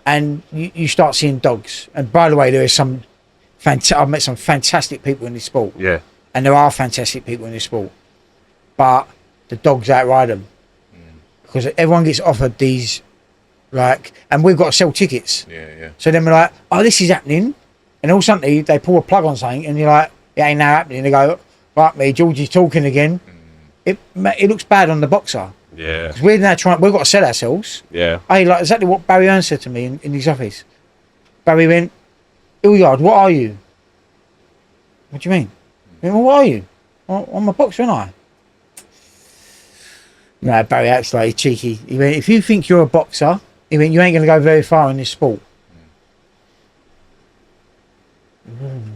and you start seeing dogs. And by the way, there is some I've met some fantastic people in this sport. Yeah. And there are fantastic people in this sport, but the dogs outride them because everyone gets offered these, like, and we've got to sell tickets. Yeah. So then we're like, oh, this is happening, and all suddenly they pull a plug on something, and you're like, it ain't now happening. They go, right, me, Georgie's talking again. It looks bad on the boxer. Yeah. Because we're now we've got to sell ourselves. Yeah. Hey, like exactly what Barry Earns said to me in his office. Barry went, Hillyard, what are you? What do you mean? I went, well, what are you? I'm a boxer, aren't I? No, Barry acts like he's cheeky. He went, if you think you're a boxer, he went, you ain't going to go very far in this sport.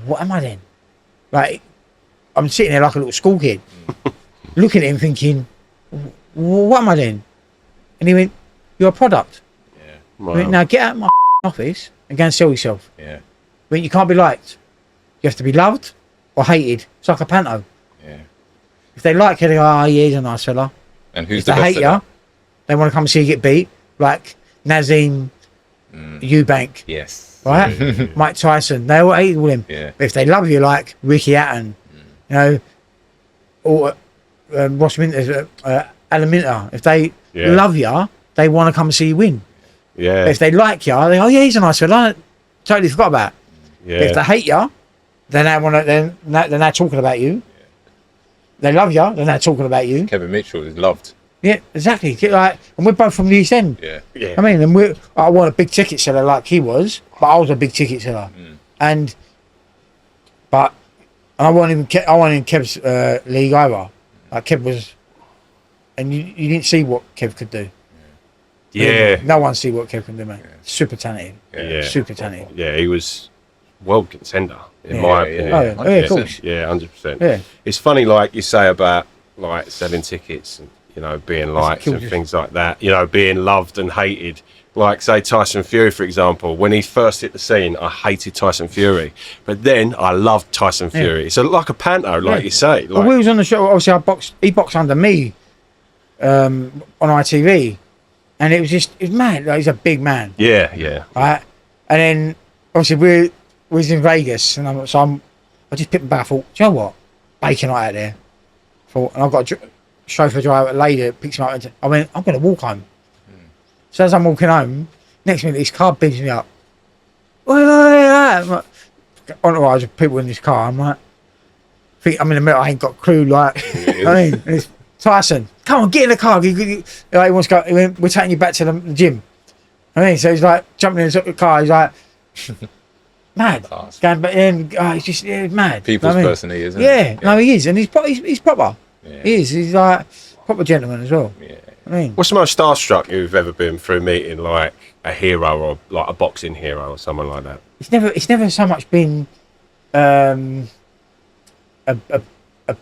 What am I then? Like, I'm sitting there like a little school kid, looking at him thinking, what am I then? And he went, you're a product. Yeah. Wow. He went, now get out of my office and go and sell yourself. Yeah. I went, you can't be liked. You have to be loved or hated. It's like a panto. Yeah. If they like you, they go, oh, yeah, he's a nice fella. And who's If the they best hate at you, they want to come see you get beat, like Nazim, Eubank, Yes. right? Mike Tyson, they all hate all him. Yeah. But if they love you, like Ricky Hatton, you know, or Ross Minter, Alan Minter, if they love you, they want to come and see you win. Yeah. But if they like you, they go, oh yeah, he's a nice fella. Totally forgot about it. Yeah. But if they hate you, then they want to. Then they're now talking about you. They love you. Then they're talking about you. Kevin Mitchell is loved. Yeah, exactly. Like, and we're both from the East End. Yeah. Yeah. I mean, and I wasn't a big ticket seller like he was, but I was a big ticket seller. And I wasn't in Kev's league either. Like Kev was, and you didn't see what Kev could do. Yeah. No one see what Kev can do, mate. Super talented. Yeah. Super talented. Yeah, he was world contender in Yeah. my Yeah, opinion. Oh, yeah, of course. Yeah, 100%. Yeah. It's funny, like you say about like selling tickets and, you know, being liked killed and you. things like that, you know, being loved and hated. Like, say, Tyson Fury, for example, when he first hit the scene, I hated Tyson Fury. But then I loved Tyson Fury. It's like a panto, like you say. Like, Well, we was on the show, obviously he boxed under me on ITV. And it was mad. Like, he's a big man. yeah, yeah. Right? And then, obviously, we was in Vegas. And I just picked my back. I thought, do you know what? Bacon out there. And I've got a chauffeur driver, a lady that picks me up. And I went, I'm going to walk home. So as I'm walking home, next minute, this car beats me up. I'm like, entourage of people in this car. I'm like, I'm in the middle. I ain't got a clue. Like, I mean, and it's Tyson, come on, get in the car. Like, he wants to go. We're taking you back to the gym. I mean, so he's like jumping in the car. He's like, mad. Class. Going back in. He's just mad. People's You know what I mean? person he is, isn't Yeah, he? no, he is, and he's proper. Yeah. He is. He's like proper gentleman as well. Yeah. I mean, What's the most starstruck you've ever been through meeting, like a hero or like a boxing hero or someone like that? it's never so much been a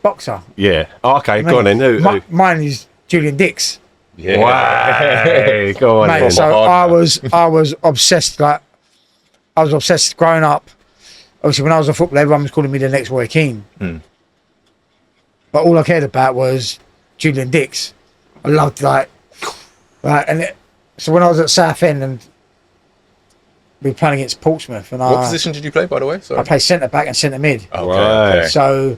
boxer. Yeah. Oh, okay, I go on mean, then. Who? Mine is Julian Dix. Yeah. Wow. Go on Mate, then. so hard I was obsessed. Like I was obsessed growing up. Obviously, when I was a footballer, everyone was calling me the next Roy Keane. But all I cared about was Julian Dix. I loved so when I was at Southend and we were playing against Portsmouth, and What position did you play, by the way? Sorry. I played centre back and centre mid. Okay, Right. okay. So,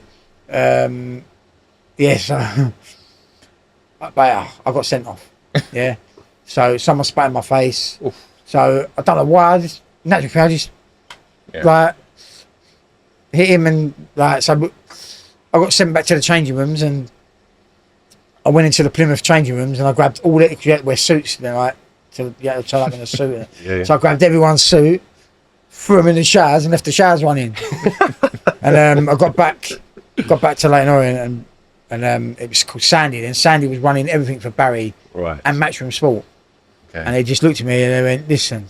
so I got sent off. Yeah. So someone spat in my face. So I don't know why. I just like hit him and like so. I got sent back to the changing rooms and I went into the Plymouth changing rooms and I grabbed all the, you had to wear suits, you know, like to turn up in a suit. Yeah. So I grabbed everyone's suit, threw them in the showers and left the showers running. And I got back to Leighton Orient and it was called Sandy. Then Sandy was running everything for Barry Right. and Matchroom Sport. Okay. And they just looked at me and they went, listen,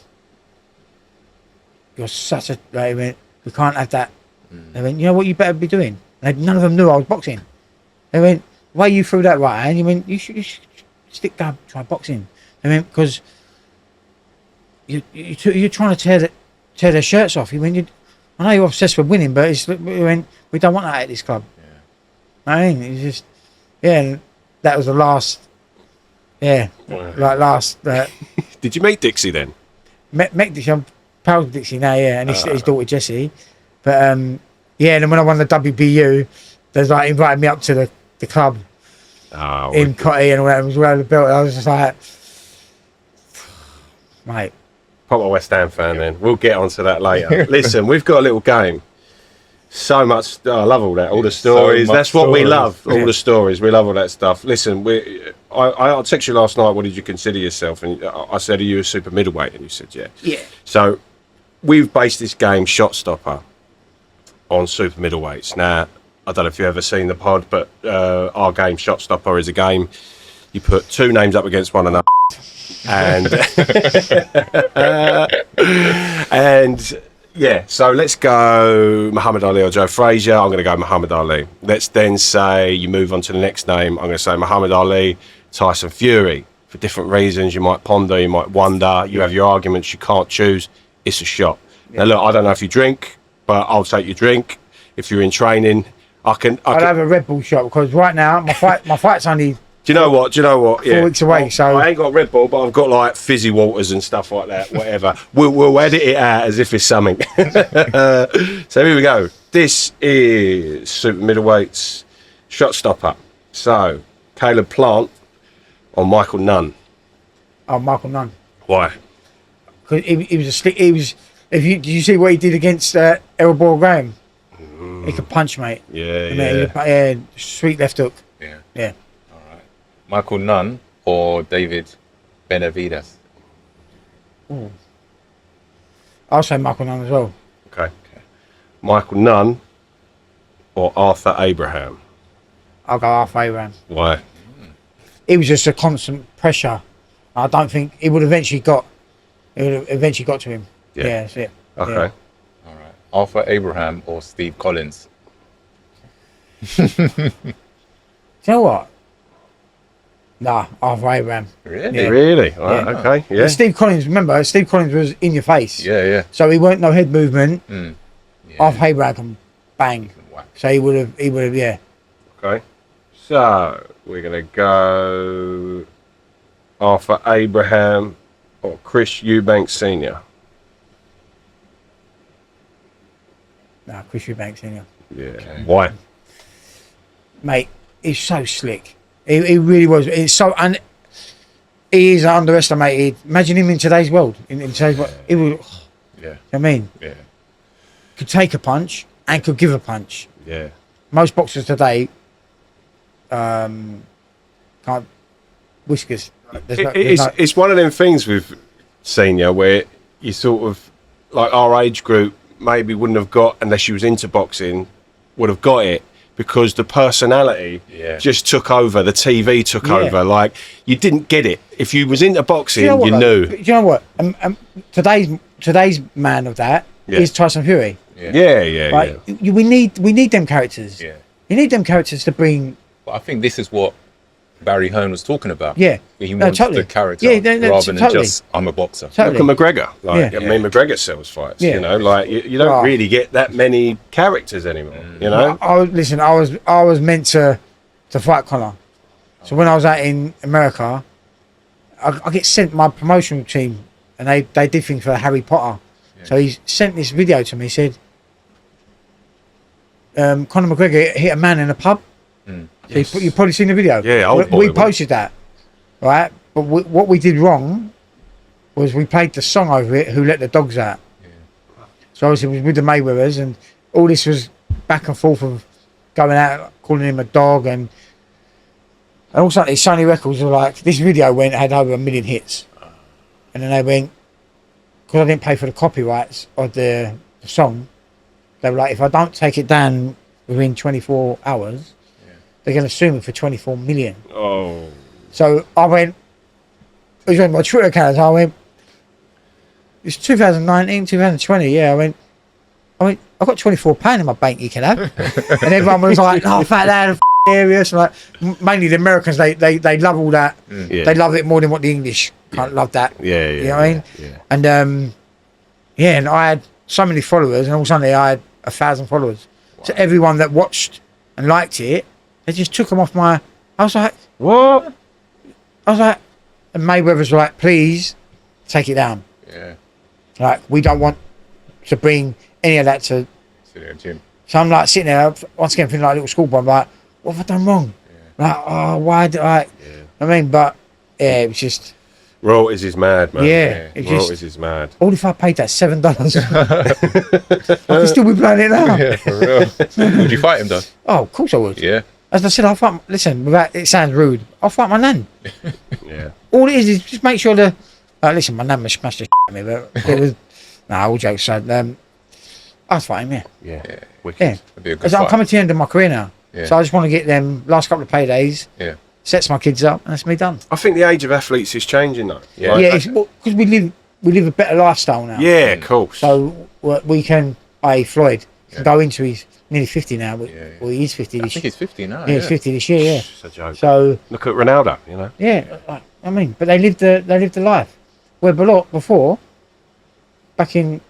you're such a, they went, we can't have that. They went, you know what you better be doing? None of them knew I was boxing. They went, why you threw that right hand? You went, you should stick down, try boxing. They went, because you're trying to tear their shirts off. He went, I know you're obsessed with winning, but we went, we don't want that at this club. I mean, it's just, yeah, and that was the last Yeah, like last. Did you meet Dixie then? Met Dixie. I'm pals with Dixie now, yeah, and his daughter Jessie. But yeah, and then when I won the WBU, they was like invited me up to the club in Cotty and all that. It was wearing the belt. I was just like, mate. Proper West Ham fan then. We'll get onto that later. Listen, we've got a little game. So much. I love all that. All the stories. So That's what we stories. love. All the stories. We love all that stuff. Listen, I texted you last night. What did you consider yourself? And I said, are you a super middleweight? And you said, yeah. Yeah. So we've based this game, Shot Stopper, on super middleweights. Now, I don't know if you've ever seen the pod, but our game, Shot Stopper, is a game. You put two names up against one another. And and yeah, so let's go Muhammad Ali or Joe Frazier. I'm going to go Muhammad Ali. Let's then say you move on to the next name. I'm going to say Muhammad Ali, Tyson Fury. For different reasons, you might ponder, you might wonder. You have your arguments. You can't choose. It's a shot. Now look, I don't know if you drink, but I'll take your drink. If you're in training, I'd have a Red Bull shot because right now my fight's only. Do you know what? 4 weeks away. So I ain't got Red Bull, but I've got like fizzy waters and stuff like that. Whatever. we'll edit it out as if it's something. So here we go. This is Super Middleweights Shot Stopper. So Caleb Plant or Michael Nunn. Oh, Michael Nunn. Why? Because he was a slick. He was. Did you see what he did against Errol Boyle Graham? He could punch, mate. Yeah. Sweet left hook. Yeah. Yeah. Michael Nunn or David Benavides? I'll say Michael Nunn as well. Okay. Michael Nunn or Arthur Abraham. I'll go Arthur Abraham. Why? It was just a constant pressure. I don't think it would eventually got. It would eventually got to him. Yeah. Yeah, that's it. Okay. Yeah. All right. Arthur Abraham or Steve Collins? Do you know what? Nah, Arthur Abraham. Really? Yeah. Really? All right, Yeah. okay. Yeah. And Steve Collins, remember, Steve Collins was in your face. Yeah. So he weren't no head movement. Yeah. Arthur Abraham can bang. Whack. So he would have, yeah. Okay. So we're gonna go Arthur Abraham or Chris Eubanks Sr. Nah, Chris Eubanks Sr. Yeah. Okay. Why? Mate, he's so slick. He really was. It's so he is underestimated. Imagine him in today's world. In today's world, he would. Yeah. I mean, Yeah. could take a punch and could give a punch. Yeah. Most boxers today can't whiskers. It's one of them things with senior where you sort of like our age group maybe wouldn't have got unless you was into boxing would have got it because the personality just took over, the TV took over. Like you didn't get it if you was into boxing. Do you know what, knew. Do you know what? Today's man of that is Tyson Fury. Yeah. Like, we need them characters. Yeah. You need them characters to bring. But I think this is what Barry Hearn was talking about. Yeah. He wants totally. the character rather than just I'm a boxer. Totally. Look at McGregor. Like, Yeah. I mean, McGregor sells fights. Yeah. You know, like you don't really get that many characters anymore. You know. I was meant to fight Conor. So when I was out in America, I get sent my promotional team, and they did things for Harry Potter. Yeah. So he sent this video to me. He said, Conor McGregor hit a man in a pub. So you've probably seen the video. Yeah, we posted that, right? But what we did wrong was we played the song over it, Who Let the Dogs Out. Yeah. So obviously it was with the Mayweathers, and all this was back and forth of going out, calling him a dog, and also these Sony Records were like, this video had over 1 million hits. And then they went, because I didn't pay for the copyrights of the song, they were like, if I don't take it down within 24 hours, they're going to sue me for 24 million. Oh. So I went, it was on my Twitter account, so I went, it's 2019, 2020, yeah, I went, I've got £24 in my bank you can have. And everyone was like, oh, fat lad, serious. And like, mainly the Americans, they love all that. Yeah. They love it more than what the English can't love that. Yeah. You know what I mean? Yeah. And and I had so many followers, and all of a sudden I had 1,000 followers. Wow. So everyone that watched and liked it, they just took them off my. I was like, what? I was like, And Mayweather's like, please take it down. Yeah. Like, we don't want to bring any of that to. Gym. So I'm like sitting there once again feeling like a little schoolboy. I'm like, what have I done wrong? Like, oh, why did I? I mean, but yeah, it was just. Royalties is mad, man. Yeah, it Royalties is mad. All if I paid that $7, I could still be playing it now. Yeah, for real. Would you fight him though? Oh, of course I would. Yeah. As I said, I'll fight. Listen, without it sounds rude, I'll fight my nan. Yeah. All it is just make sure the. Listen, my nan was smashed the shit at me, but it was. Nah, all jokes aside. I was fighting him, Yeah. Wicked. yeah. That'd be a good Because I'm fight. coming to the end of my career now, Yeah. so I just want to get them last couple of paydays. Yeah. Sets my kids up, and that's me done. I think the age of athletes is changing though. Yeah. Like, Yeah, it's because we live a better lifestyle now. yeah, of course. So we can, Floyd, can go into his nearly 50 now. Well, he is 50 I this think year. he's 50 now. Yeah, he's 50 this year. Yeah. It's a joke. So Look at Ronaldo, you know. yeah, I mean, but they lived the life. Where before, back in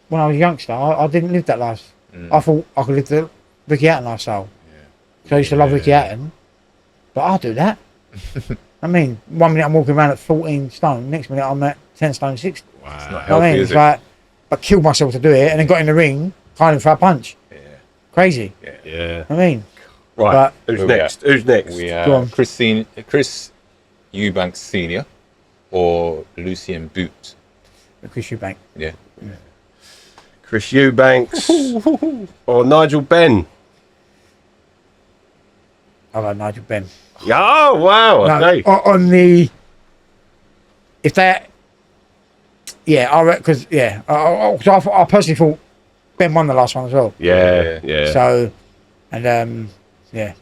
when I was a youngster, I didn't live that life. I thought I could live the Ricky Hatton lifestyle. So I used to love Ricky Hatton, but I'll do that. I mean, 1 minute I'm walking around at 14 stone, next minute I'm at 10 stone 60. It's not You know healthy, what I mean? is It's it? like, I killed myself to do it, and then got in the ring, hiding for a punch. Yeah. Crazy. Yeah. I mean, Right. But- Who's Who we next? Who's next? We Go on. Chris Eubanks Senior or Lucien Boot. Chris Eubank. Yeah. Chris Eubanks or Nigel Benn? I like Nigel Benn. Oh wow! No, Okay. on the, if they, yeah, I because yeah, I personally thought Ben won the last one as well. Yeah. So, and yeah,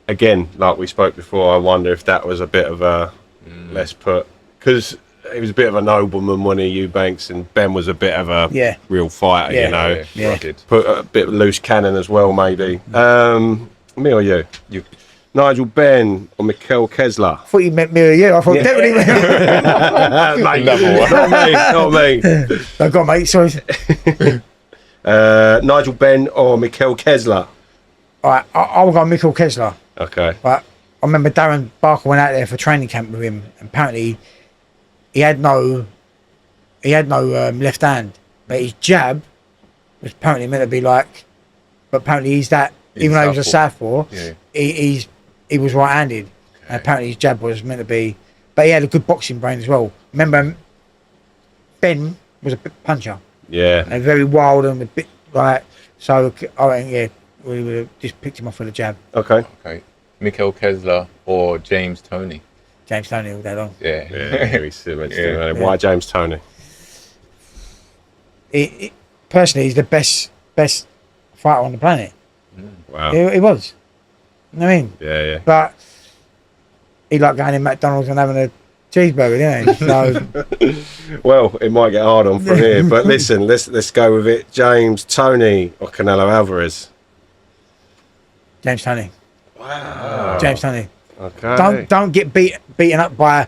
Again, like we spoke before, I wonder if that was a bit of a let's put because he was a bit of a nobleman, when he Eubanks, and Ben was a bit of a Yeah. real fighter, Yeah. you know. Yeah. Rugged. Put a bit of loose cannon as well, maybe. Me or you? You. Nigel Benn or Mikkel Kessler? I thought you meant me or you. I thought definitely me. Mate, Another one. not me. I got mate. Sorry. Nigel Benn or Mikkel Kessler? All right, I'll go Mikkel Kessler. Okay. But I remember Darren Barker went out there for training camp with him, and apparently he had no left hand, but his jab was apparently meant to be like. But apparently he's that. Even though he was a southpaw, Yeah. he was right-handed, and apparently his jab was meant to be. But he had a good boxing brain as well. Remember, Ben was a bit puncher Yeah. and very wild and a bit like. So I think yeah, we would have just picked him off with a jab. Okay. Okay. Mikkel Kessler or James Toney. James Toney all day long. Yeah. Yeah. He's still, Yeah. Why James Toney? Personally, he's the best fighter on the planet. Wow. He was. You know what I mean? Yeah. But he liked going in McDonald's and having a cheeseburger, didn't he? So Well, it might get hard on from here, but listen, let's go with it. James Toney or Canelo Alvarez? James Toney. Wow. James Toney. Okay. Don't get beaten up by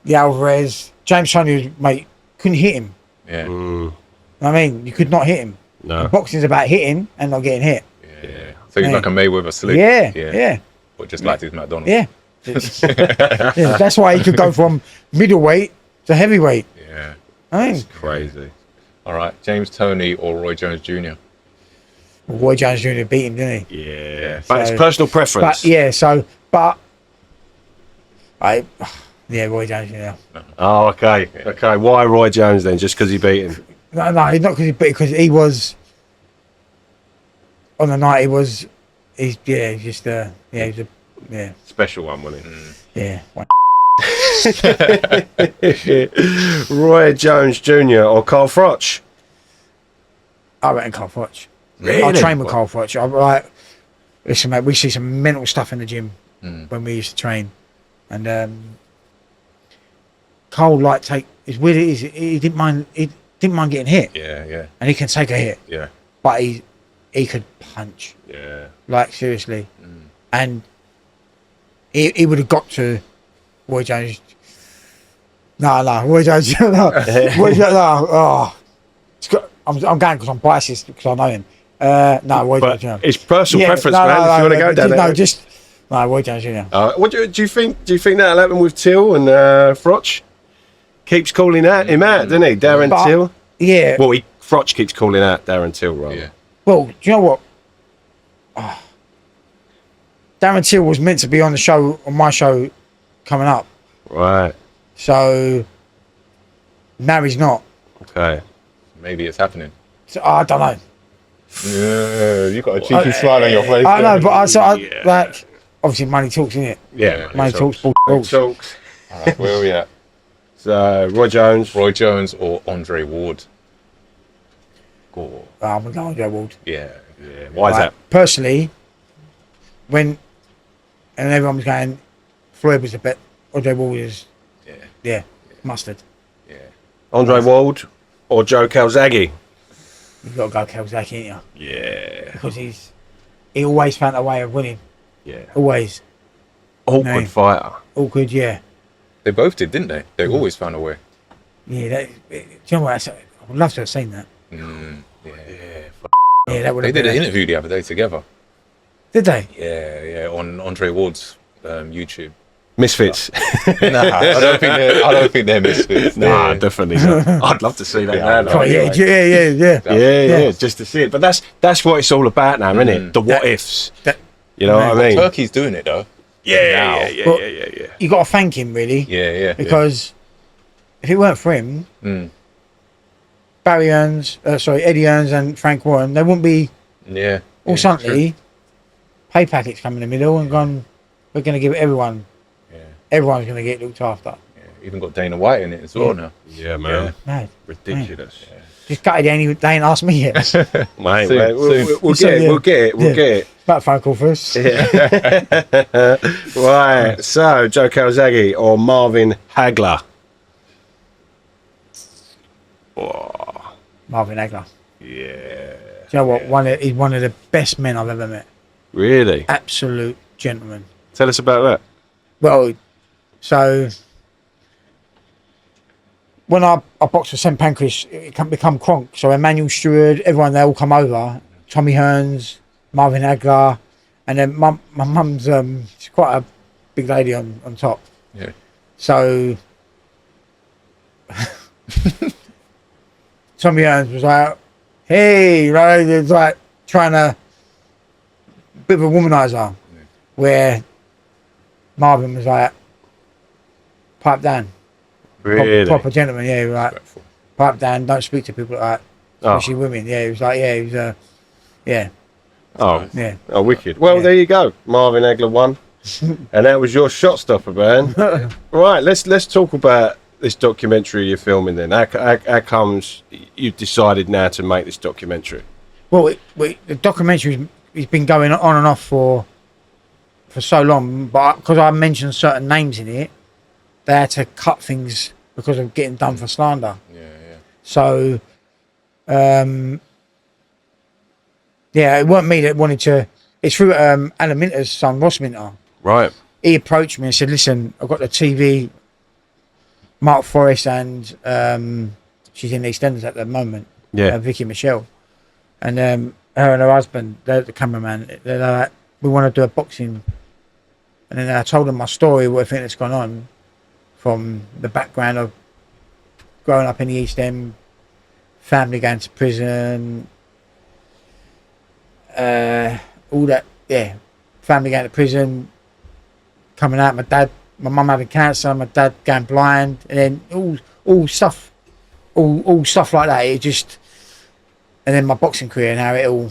the Alvarez. James Toney, mate, couldn't hit him. Yeah. You know what I mean? You could not hit him. No. Boxing's about hitting and not getting hit. Yeah. So he's Yeah. like a Mayweather sleep. Yeah. But just like his McDonald's. Yeah. Yeah, that's why he could go from middleweight to heavyweight. Yeah. I mean, Crazy. All right. James Toney or Roy Jones Jr. Roy Jones Jr. beat him, didn't he? Yeah. But it's So- personal preference. But yeah, Roy Jones Jr. Oh, okay. Okay. Why Roy Jones then? Just because he beat him? No, not because he beat, because he was on the night. He's just Special one, wasn't he? yeah. Roy Jones Jr. or Carl Froch? I reckon Carl Froch. Really? I train with Carl Froch. I'm like, listen, mate, we see some mental stuff in the gym when we used to train, and Carl it's weird. It is. He didn't mind getting hit, Yeah. and he can take a hit, Yeah. but he could punch, Yeah. like seriously, and he would have got to Roy Jones. No, Roy Jones. No, Roy Jones. No, oh, I'm going because I'm biased because I know him. No, Roy But Jones. it's personal preference, no, man. If you want to go down no, there. just No, Roy Jones Jr. What do you think? Do you think that'll happen with Till and Froch? Keeps calling out him out, doesn't he? Darren Till. Yeah. Well, Froch keeps calling out Darren Till, right? Yeah. Well, do you know what? Darren Till was meant to be on the show, on my show, coming up. Right. So now he's not. Okay. Maybe it's happening. So, I don't know. Yeah, you got a cheeky smile on your face. I know, but like, obviously, money talks, innit? Yeah. Money talks, bull Talks. talks. All right, where are we at? So Roy Jones. Roy Jones or Andre Ward? Gore. I'm going to go Andre Ward. Yeah. Yeah. Why is Like, that? personally, and everyone was going, Floyd was the bet. Andre Ward is, yeah, mustard. Yeah. Andre Ward or Joe Calzaghe? You've got to go Calzaghe, ain't you? Yeah. Because he always found a way of winning. Yeah. Always. Awkward No. fighter. All good, yeah. They both did, didn't they? They always found a way. Yeah, do you know what? I would love to have seen that. Yeah. Yeah, that would They have did been. an interview the other day together. Did they? Yeah, on Andre Ward's YouTube. Misfits. Nah, I don't think they're misfits. Nah, They're- definitely not. I'd love to see that Yeah, now. I know. though. Oh, yeah, Anyway. yeah. Yeah, just to see it. But that's what it's all about now, isn't it? The what ifs. That- You know what I mean? Turkey's doing it though. Yeah. Well, Yeah. You got to thank him, really. Yeah. Because if it weren't for him, Eddie Earns and Frank Warren, they wouldn't be Yeah. all suddenly pay packets come in the middle and gone, we're going to give everyone, everyone's going to get looked after. Even got Dana White in it as well now. Yeah, man. Mad. Ridiculous. Just gutted they ain't asked me yet. Mate, Soon. we'll get it. Yeah. We'll get it. About a phone call first. Right. So, Joe Calzaghe or Marvin Hagler? Marvin Hagler. Yeah. Do you know what? He's one of the best men I've ever met. Really? Absolute gentleman. Tell us about that. Well, so when I boxed for St Pancras, it can become Kronk. So Emmanuel Stewart, everyone, they all come over. Tommy Hearns, Marvin Hagler, and then my mum's she's quite a big lady on top. Yeah. So Tommy Hearns was like, hey, right, it's like trying to bit of a womanizer, where Marvin was like, pipe down. Really? Proper gentleman, yeah, he was like, pipe down, don't speak to people like that, Oh. especially women. Yeah, he was like, yeah, he was, yeah, Oh. yeah. Oh, wicked. Well, Yeah. there you go. Marvin Hagler won. And that was your shot stopper, man. Right, let's talk about this documentary you're filming then. How comes you've decided now to make this documentary? Well, the documentary has been going on and off for so long, but because I mentioned certain names in it, they had to cut things because of getting done for slander. Yeah. So, yeah, it weren't me that wanted to. It's through Alan Minter's son, Ross Minter. Right. He approached me and said, "Listen, I've got the TV, Mark Forrest, and she's in EastEnders at the moment. Yeah. Vicky Michelle, and her and her husband, they're the cameraman. They're like, we want to do a boxing." And then I told them my story, what I think that's gone on, from the background of growing up in the East End, family going to prison, all that, yeah, family going to prison, coming out, my mum having cancer, my dad going blind, and then all stuff like that. It just, and then my boxing career and how it all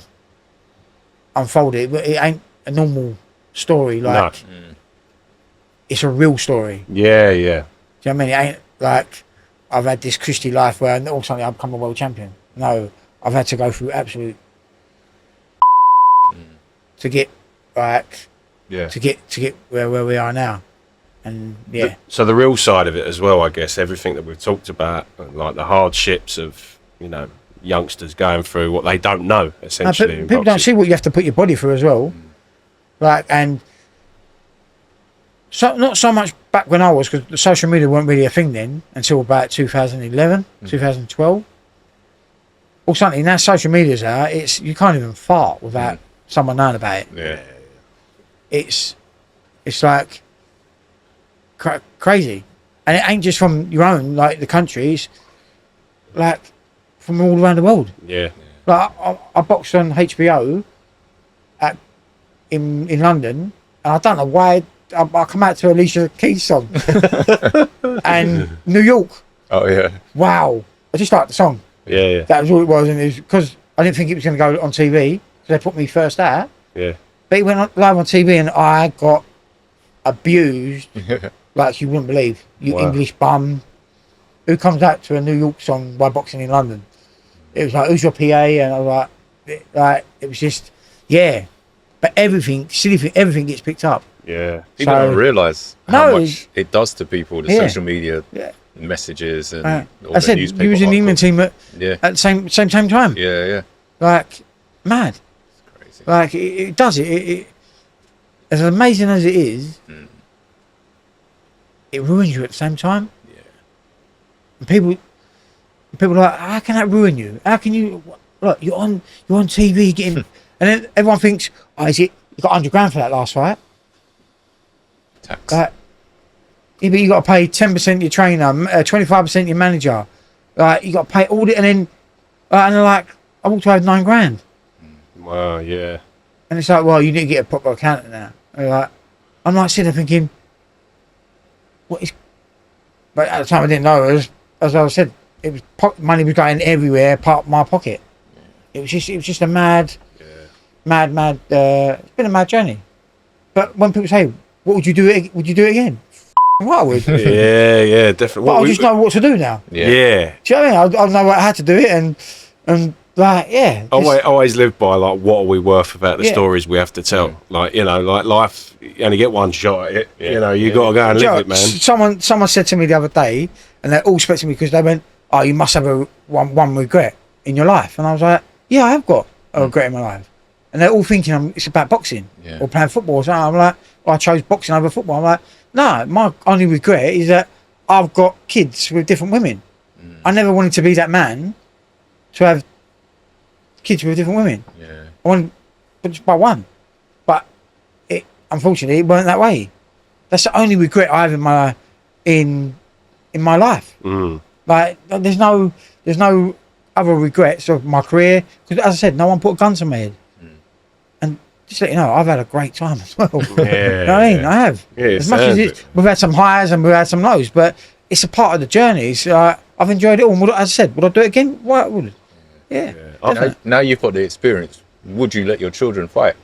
unfolded. But it ain't a normal story, like it's a real story. Yeah. Do you know what I mean? It ain't like I've had this Christie life where all of a sudden I've become a world champion. No, I've had to go through absolute to get to get where we are now. And yeah. So the real side of it as well, I guess, everything that we've talked about, like the hardships of, youngsters going through what they don't know, essentially. in People don't boxing. see what you have to put your body through as well. Like, and so not so much back when I was, because the social media weren't really a thing then until about 2011, 2012. Or something. Now social media's out. You can't even fart without someone knowing about it. Yeah. It's It's like crazy, and it ain't just from your own, like the country. It's like from all around the world. Yeah. Like I boxed on HBO in London, and I don't know why I come out to Alicia Keys song, and New York. Oh yeah. Wow, I just liked the song. Yeah. That was all it was, and it was because I didn't think it was going to go on TV because they put me first out. Yeah. But it went live on TV, and I got abused like you wouldn't believe. You Wow. English bum. Who comes out to a New York song by boxing in London? It was like, who's your PA? And I was like it was just, yeah. But everything, silly thing, everything gets picked up. Yeah. People don't realise how much it does to people. The social media messages and all I said newspaper you was in the England team at the same time. Yeah. Like mad. It's crazy. Like it does it. As amazing as it is, it ruins you at the same time. Yeah. And people are like, how can that ruin you? How can you? Look, you're on TV getting, and then everyone thinks, oh, is it? You got 100 grand for that last fight? Tax. Like, yeah, but you got to pay 10% your trainer, 25% your manager. Like, you got to pay all the, and then, and they're like, I walked away with 9 grand. Wow. Yeah. And it's like, well, you need to get a proper accountant now. And I'm like sitting there thinking, what is? But at the time I didn't know. As I said, it was money was going everywhere, part of my pocket. It was just a mad. It's been a mad journey. But when people say, "What would you do? Would you do it again?" What I would. Yeah, definitely. But I just know what to do now. Yeah. Do you know what I mean? I know how to do it, and like, yeah. Always live by like, what are we worth about the Yeah. stories we have to tell? Like, you know, like life, you only get one shot at it. You know, you got to go and Do you live know, it, man. Someone said to me the other day, and they're all expecting me because they went, "Oh, you must have one regret in your life," and I was like, "Yeah, I have got a regret in my life." And they're all thinking it's about boxing or playing football or something. I'm like, well, I chose boxing over football. I'm like, no, my only regret is that I've got kids with different women. I never wanted to be that man to have kids with different women. Yeah. I wanted just by one. But it unfortunately it weren't that way. That's the only regret I have in my life. Like there's no other regrets of my career because, as I said, no one put a gun to my head. And just to let you know, I've had a great time as well. You know what I mean? I have. Yeah, as much as we've had some highs and we've had some lows, but it's a part of the journey. It's, I've enjoyed it all. And as I said, would I do it again? Why would it? Yeah. Now you've got the experience. Would you let your children fight?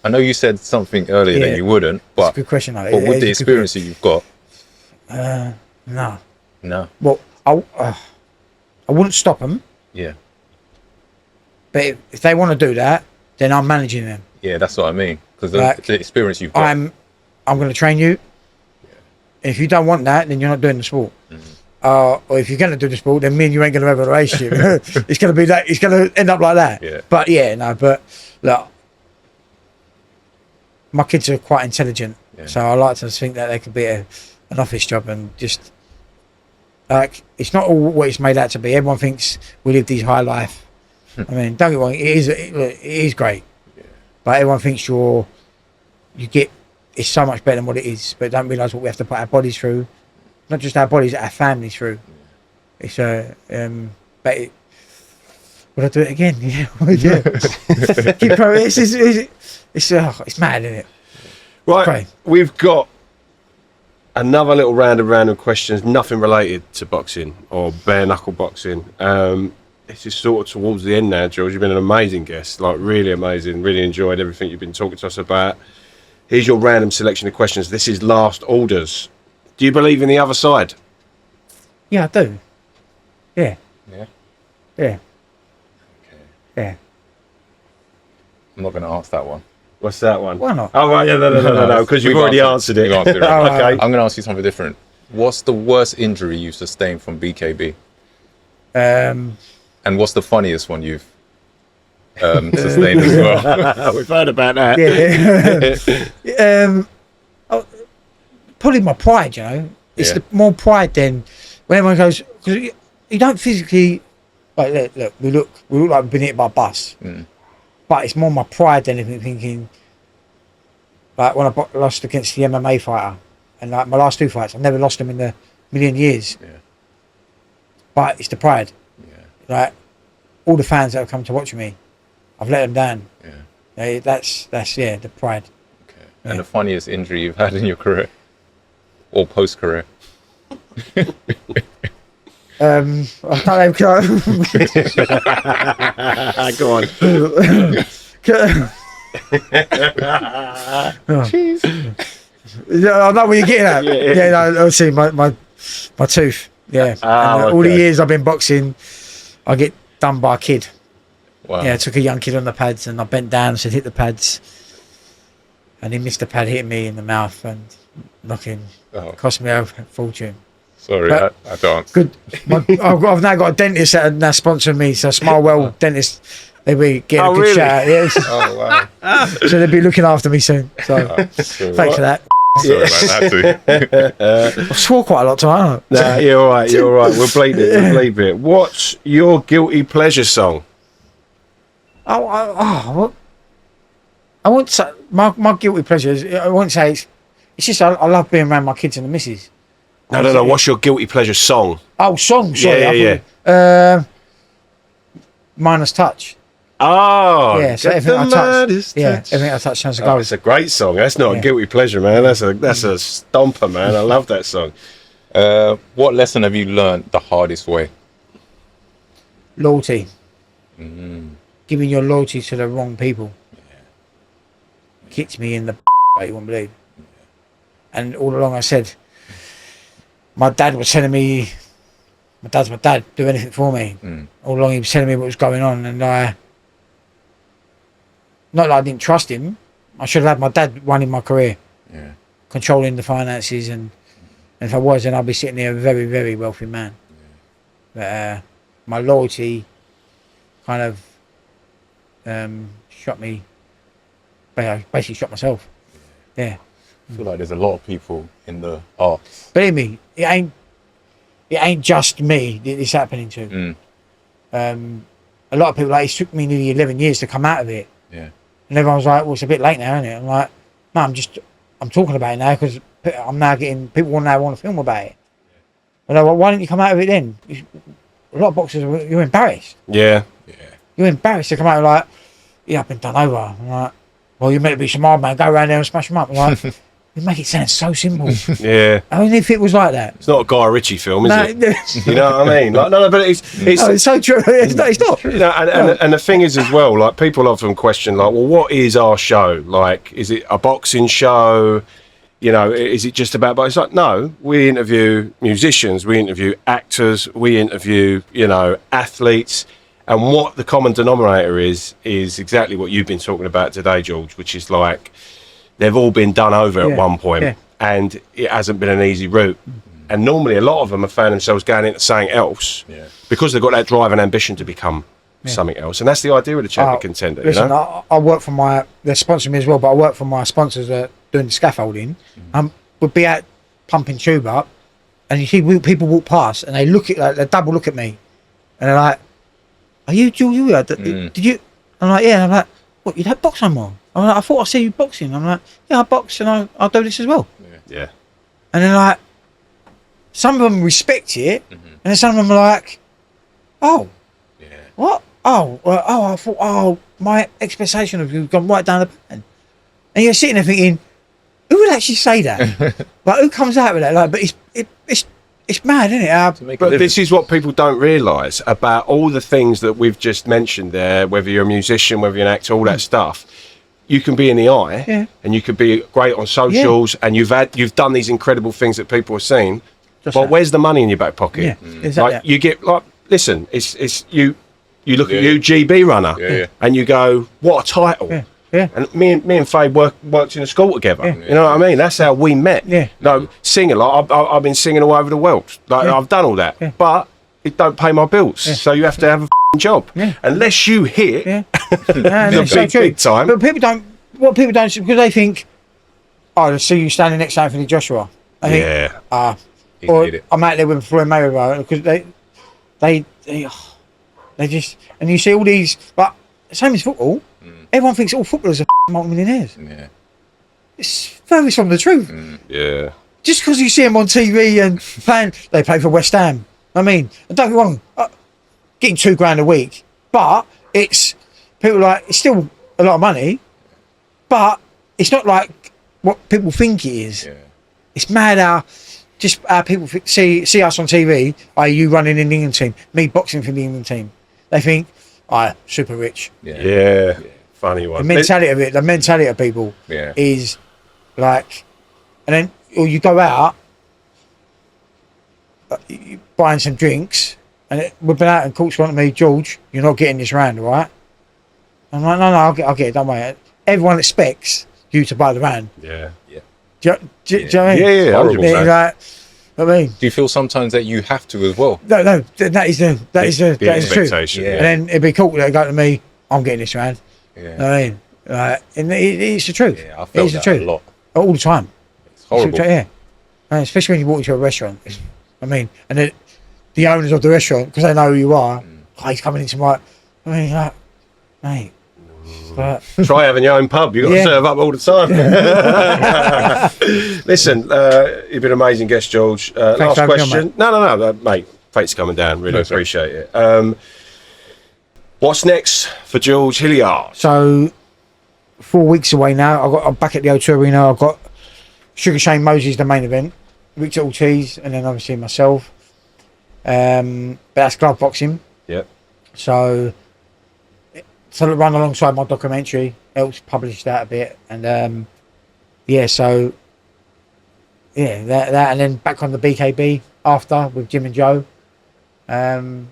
I know you said something earlier that you wouldn't, It's but a good question. Though. but with the experience that you've got, No. no. Well, I wouldn't stop them, Yeah. but if they want to do that, then I'm managing them. Yeah, that's what I mean. Because Like, the experience you've got. I'm going to train you. And if you don't want that, then you're not doing the sport. Or if you're going to do the sport, then me and you ain't going to have a relationship. It's going to be that. It's going to end up like that. Yeah. But yeah, no. But look, my kids are quite intelligent, so I like to think that they could be an office job and just like it's not all what it's made out to be. Everyone thinks we live these high life. I mean, don't get me wrong, it is great, but everyone thinks it's so much better than what it is, but don't realise what we have to put our bodies through, not just our bodies, our families through. It's but would I do it again? Yeah, yeah. Keep going. It's mad, isn't it? Right, Right. we've got another little round of random questions, nothing related to boxing or bare knuckle boxing. This is sort of towards the end now, George. You've been an amazing guest, like really amazing. Really enjoyed everything you've been talking to us about. Here's your random selection of questions. This is last orders. Do you believe in the other side? Yeah, I do. Yeah. Yeah. Yeah. Okay. Yeah. I'm not going to ask that one. What's that one? Why not? Oh, right, yeah, no, because you've We've already answered it. We've answered it. Okay. I'm going to ask you something different. What's the worst injury you sustained from BKB? And what's the funniest one you've sustained as well? We've heard about that. Yeah. Probably my pride, you know. It's the more pride than when everyone goes, because you don't physically, like, look, we look like we've been hit by a bus. But it's more my pride than anything, thinking, Like when I lost against the MMA fighter, and like my last 2 fights, I've never lost them in a million years. Yeah. But it's the pride. Yeah. Like all the fans that have come to watch me, I've let them down. Yeah. That's the pride. Okay. And the funniest injury you've had in your career, or post-career? I can't go on. I know what you're getting at. Yeah, no, obviously my tooth. Yeah. All the years I've been boxing, I get done by a kid. Wow. Yeah, I took a young kid on the pads and I bent down and said hit the pads, and he missed the pad, hitting me in the mouth and knocking. Cost me a fortune. Sorry, But I don't. Good. I've now got a dentist that are now sponsoring me, so Smile Well Dentist. They'll be getting a good really? shout out. Yes. Oh wow. So they'll be looking after me soon. So thanks for that. Sorry about that too. I swore quite a lot tonight. Nah, you're all right. We'll bleep it. What's your guilty pleasure song? I won't say my guilty pleasure is, I won't say it's just I love being around my kids and the missus. No. What's your guilty pleasure song? Oh, song, sorry. Yeah. Minus Touch. Oh, Yeah, so everything I touch. Yeah, everything I touch sounds like it's a great song. That's not a guilty pleasure, man. That's a stomper, man. I love that song. What lesson have you learned the hardest way? Loyalty. Giving your loyalty to the wrong people. Kicks me in the you won't believe. And all along I said, my dad was telling me, my dad's my dad, do anything for me. All along he was telling me what was going on, and not that I didn't trust him. I should have had my dad running my career, controlling the finances, and if I was, then I'd be sitting there a very, very wealthy man. But my loyalty kind of shot me. Basically shot myself. Yeah. I feel like there's a lot of people in the arts. Believe me, it ain't just me that it's happening to. A lot of people, like, it took me nearly 11 years to come out of it. Yeah. And everyone's like, well, it's a bit late now, isn't it? I'm like, no, I'm talking about it now because I'm now getting, people now want to film about it. And I'm like, why didn't you come out of it then? A lot of boxers, you're embarrassed. Yeah. You're embarrassed to come out like, yeah, I've been done over. I'm like, well, you meant to be some hard man, go around there and smash them up. I'm like, you make it sound so simple. Yeah. I mean, if it was like that. It's not a Guy Ritchie film, is it? No. You know what I mean? Like, no, but it's so true. It's not. You know, and the thing is as well, like, people often question, like, well, what is our show? Like, is it a boxing show? You know, is it just about boxing? It's like, no, we interview musicians, we interview actors, we interview, athletes. And what the common denominator is exactly what you've been talking about today, George, which is like, they've all been done over at one point, and it hasn't been an easy route. And normally a lot of them have found themselves going into something else because they've got that drive and ambition to become something else. And that's the idea of the Champion Contender. Listen, I work for they're sponsoring me as well, but I work for my sponsors that are doing the scaffolding. Would be out pumping tube up, and you see people walk past and they they double look at me, and they're like, are you Julia? Did you? I'm like, yeah. And I'm like, what, you don't box no more? I'm like, I thought I see you boxing. I'm like, yeah, I box and I'll do this as well. Yeah. And then like, some of them respect it, and then some of them are like, oh, what? Oh, I thought, my expectation of you has gone right down the pan. And you're sitting there thinking, who would actually say that? Like, who comes out with that? Like, but it's mad, isn't it? But this is what people don't realise about all the things that we've just mentioned there, whether you're a musician, whether you're an actor, all that stuff. You can be in the eye and you can be great on socials and you've done these incredible things that people have seen. But where's the money in your back pocket? Yeah, exactly. Like, you get, like, listen, it's you look at you, GB runner, and you go, what a title. Yeah. And me and Faye worked in a school together. You know what I mean? That's how we met. Yeah. No, singing, like, I've been singing all over the world. Like, I've done all that. But it don't pay my bills. So you have to have a job. Unless you hit big time. But people don't, because they think, oh, I see you standing next to Anthony Joshua. I think, or I'm out there with Floyd Mayweather, because they just, and you see all these, but same as football, everyone thinks all footballers are multi-millionaires. it's furthest from the truth. Yeah. Just because you see them on TV and they play for West Ham. I mean, and don't get me wrong, getting $2,000 a week, but it's people like it's still a lot of money, but it's not like what people think it is. Yeah. It's mad how people see us on TV. You running in the England team, me boxing for the England team. They think, super rich. Yeah. Funny one. The mentality of people is like, and then or you go out buying some drinks, and we've been out and Court's gone to me, George, you're not getting this round, all right? I'm like, no, I'll get it, don't worry. Everyone expects you to buy the round. Yeah. Do you know what I mean? Yeah, 100%. Like, I mean, Do you feel sometimes that you have to as well? no, that is the truth. expectation. Yeah. And then it'd be cool to go to me, I'm getting this round. Yeah. You know what I mean? And it's the truth. Yeah, I felt that a lot. All the time. It's horrible. Yeah. And especially when you walk into a restaurant. And the owners of the restaurant, because they know who you are, he's coming into my... mate. But, Try having your own pub. You've got to serve up all the time. Listen, you've been an amazing guest, George. Last for having me on, question. No, mate. Thanks for coming down. Really appreciate it. What's next for George Hillyard? so, 4 weeks away now. I'm back at the O2 Arena. I've got Sugar Shane Moses, the main event. Victor Ortiz, and then obviously myself. But that's glove boxing. Yep. So run alongside my documentary, helps publish that a bit, and that, and then back on the BKB after with Jim and Joe. So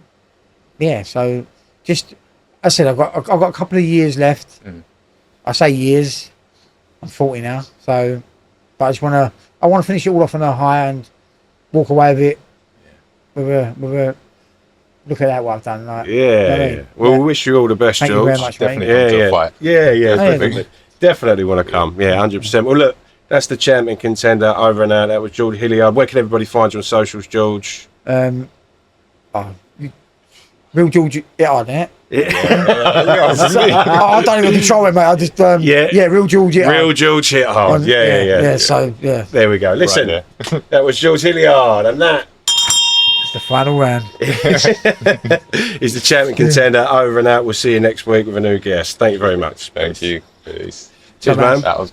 just I said I've got a couple of years left. I say years. I'm 40 now, so but I want to finish it all off on a high and walk away with it with a look at that what I've done. Like, Well, we wish you all the best, Thank George. you very much, mate. Definitely come to a fight. Definitely want to come. Yeah, 100%. Well, look, that's the champion contender over and out. That was George Hillyard. Where can everybody find you on socials, George? Real George Hillyard, innit? Yeah. I don't even control it, mate. I just Real George Hillyard. Real George hit hard. Yeah. So There we go. Listen, that was George Hillyard, and that it's the final round. is the champion contender over and out. We'll see you next week with a new guest. Thank you very much. Thank you. Peace. Cheers, man. That was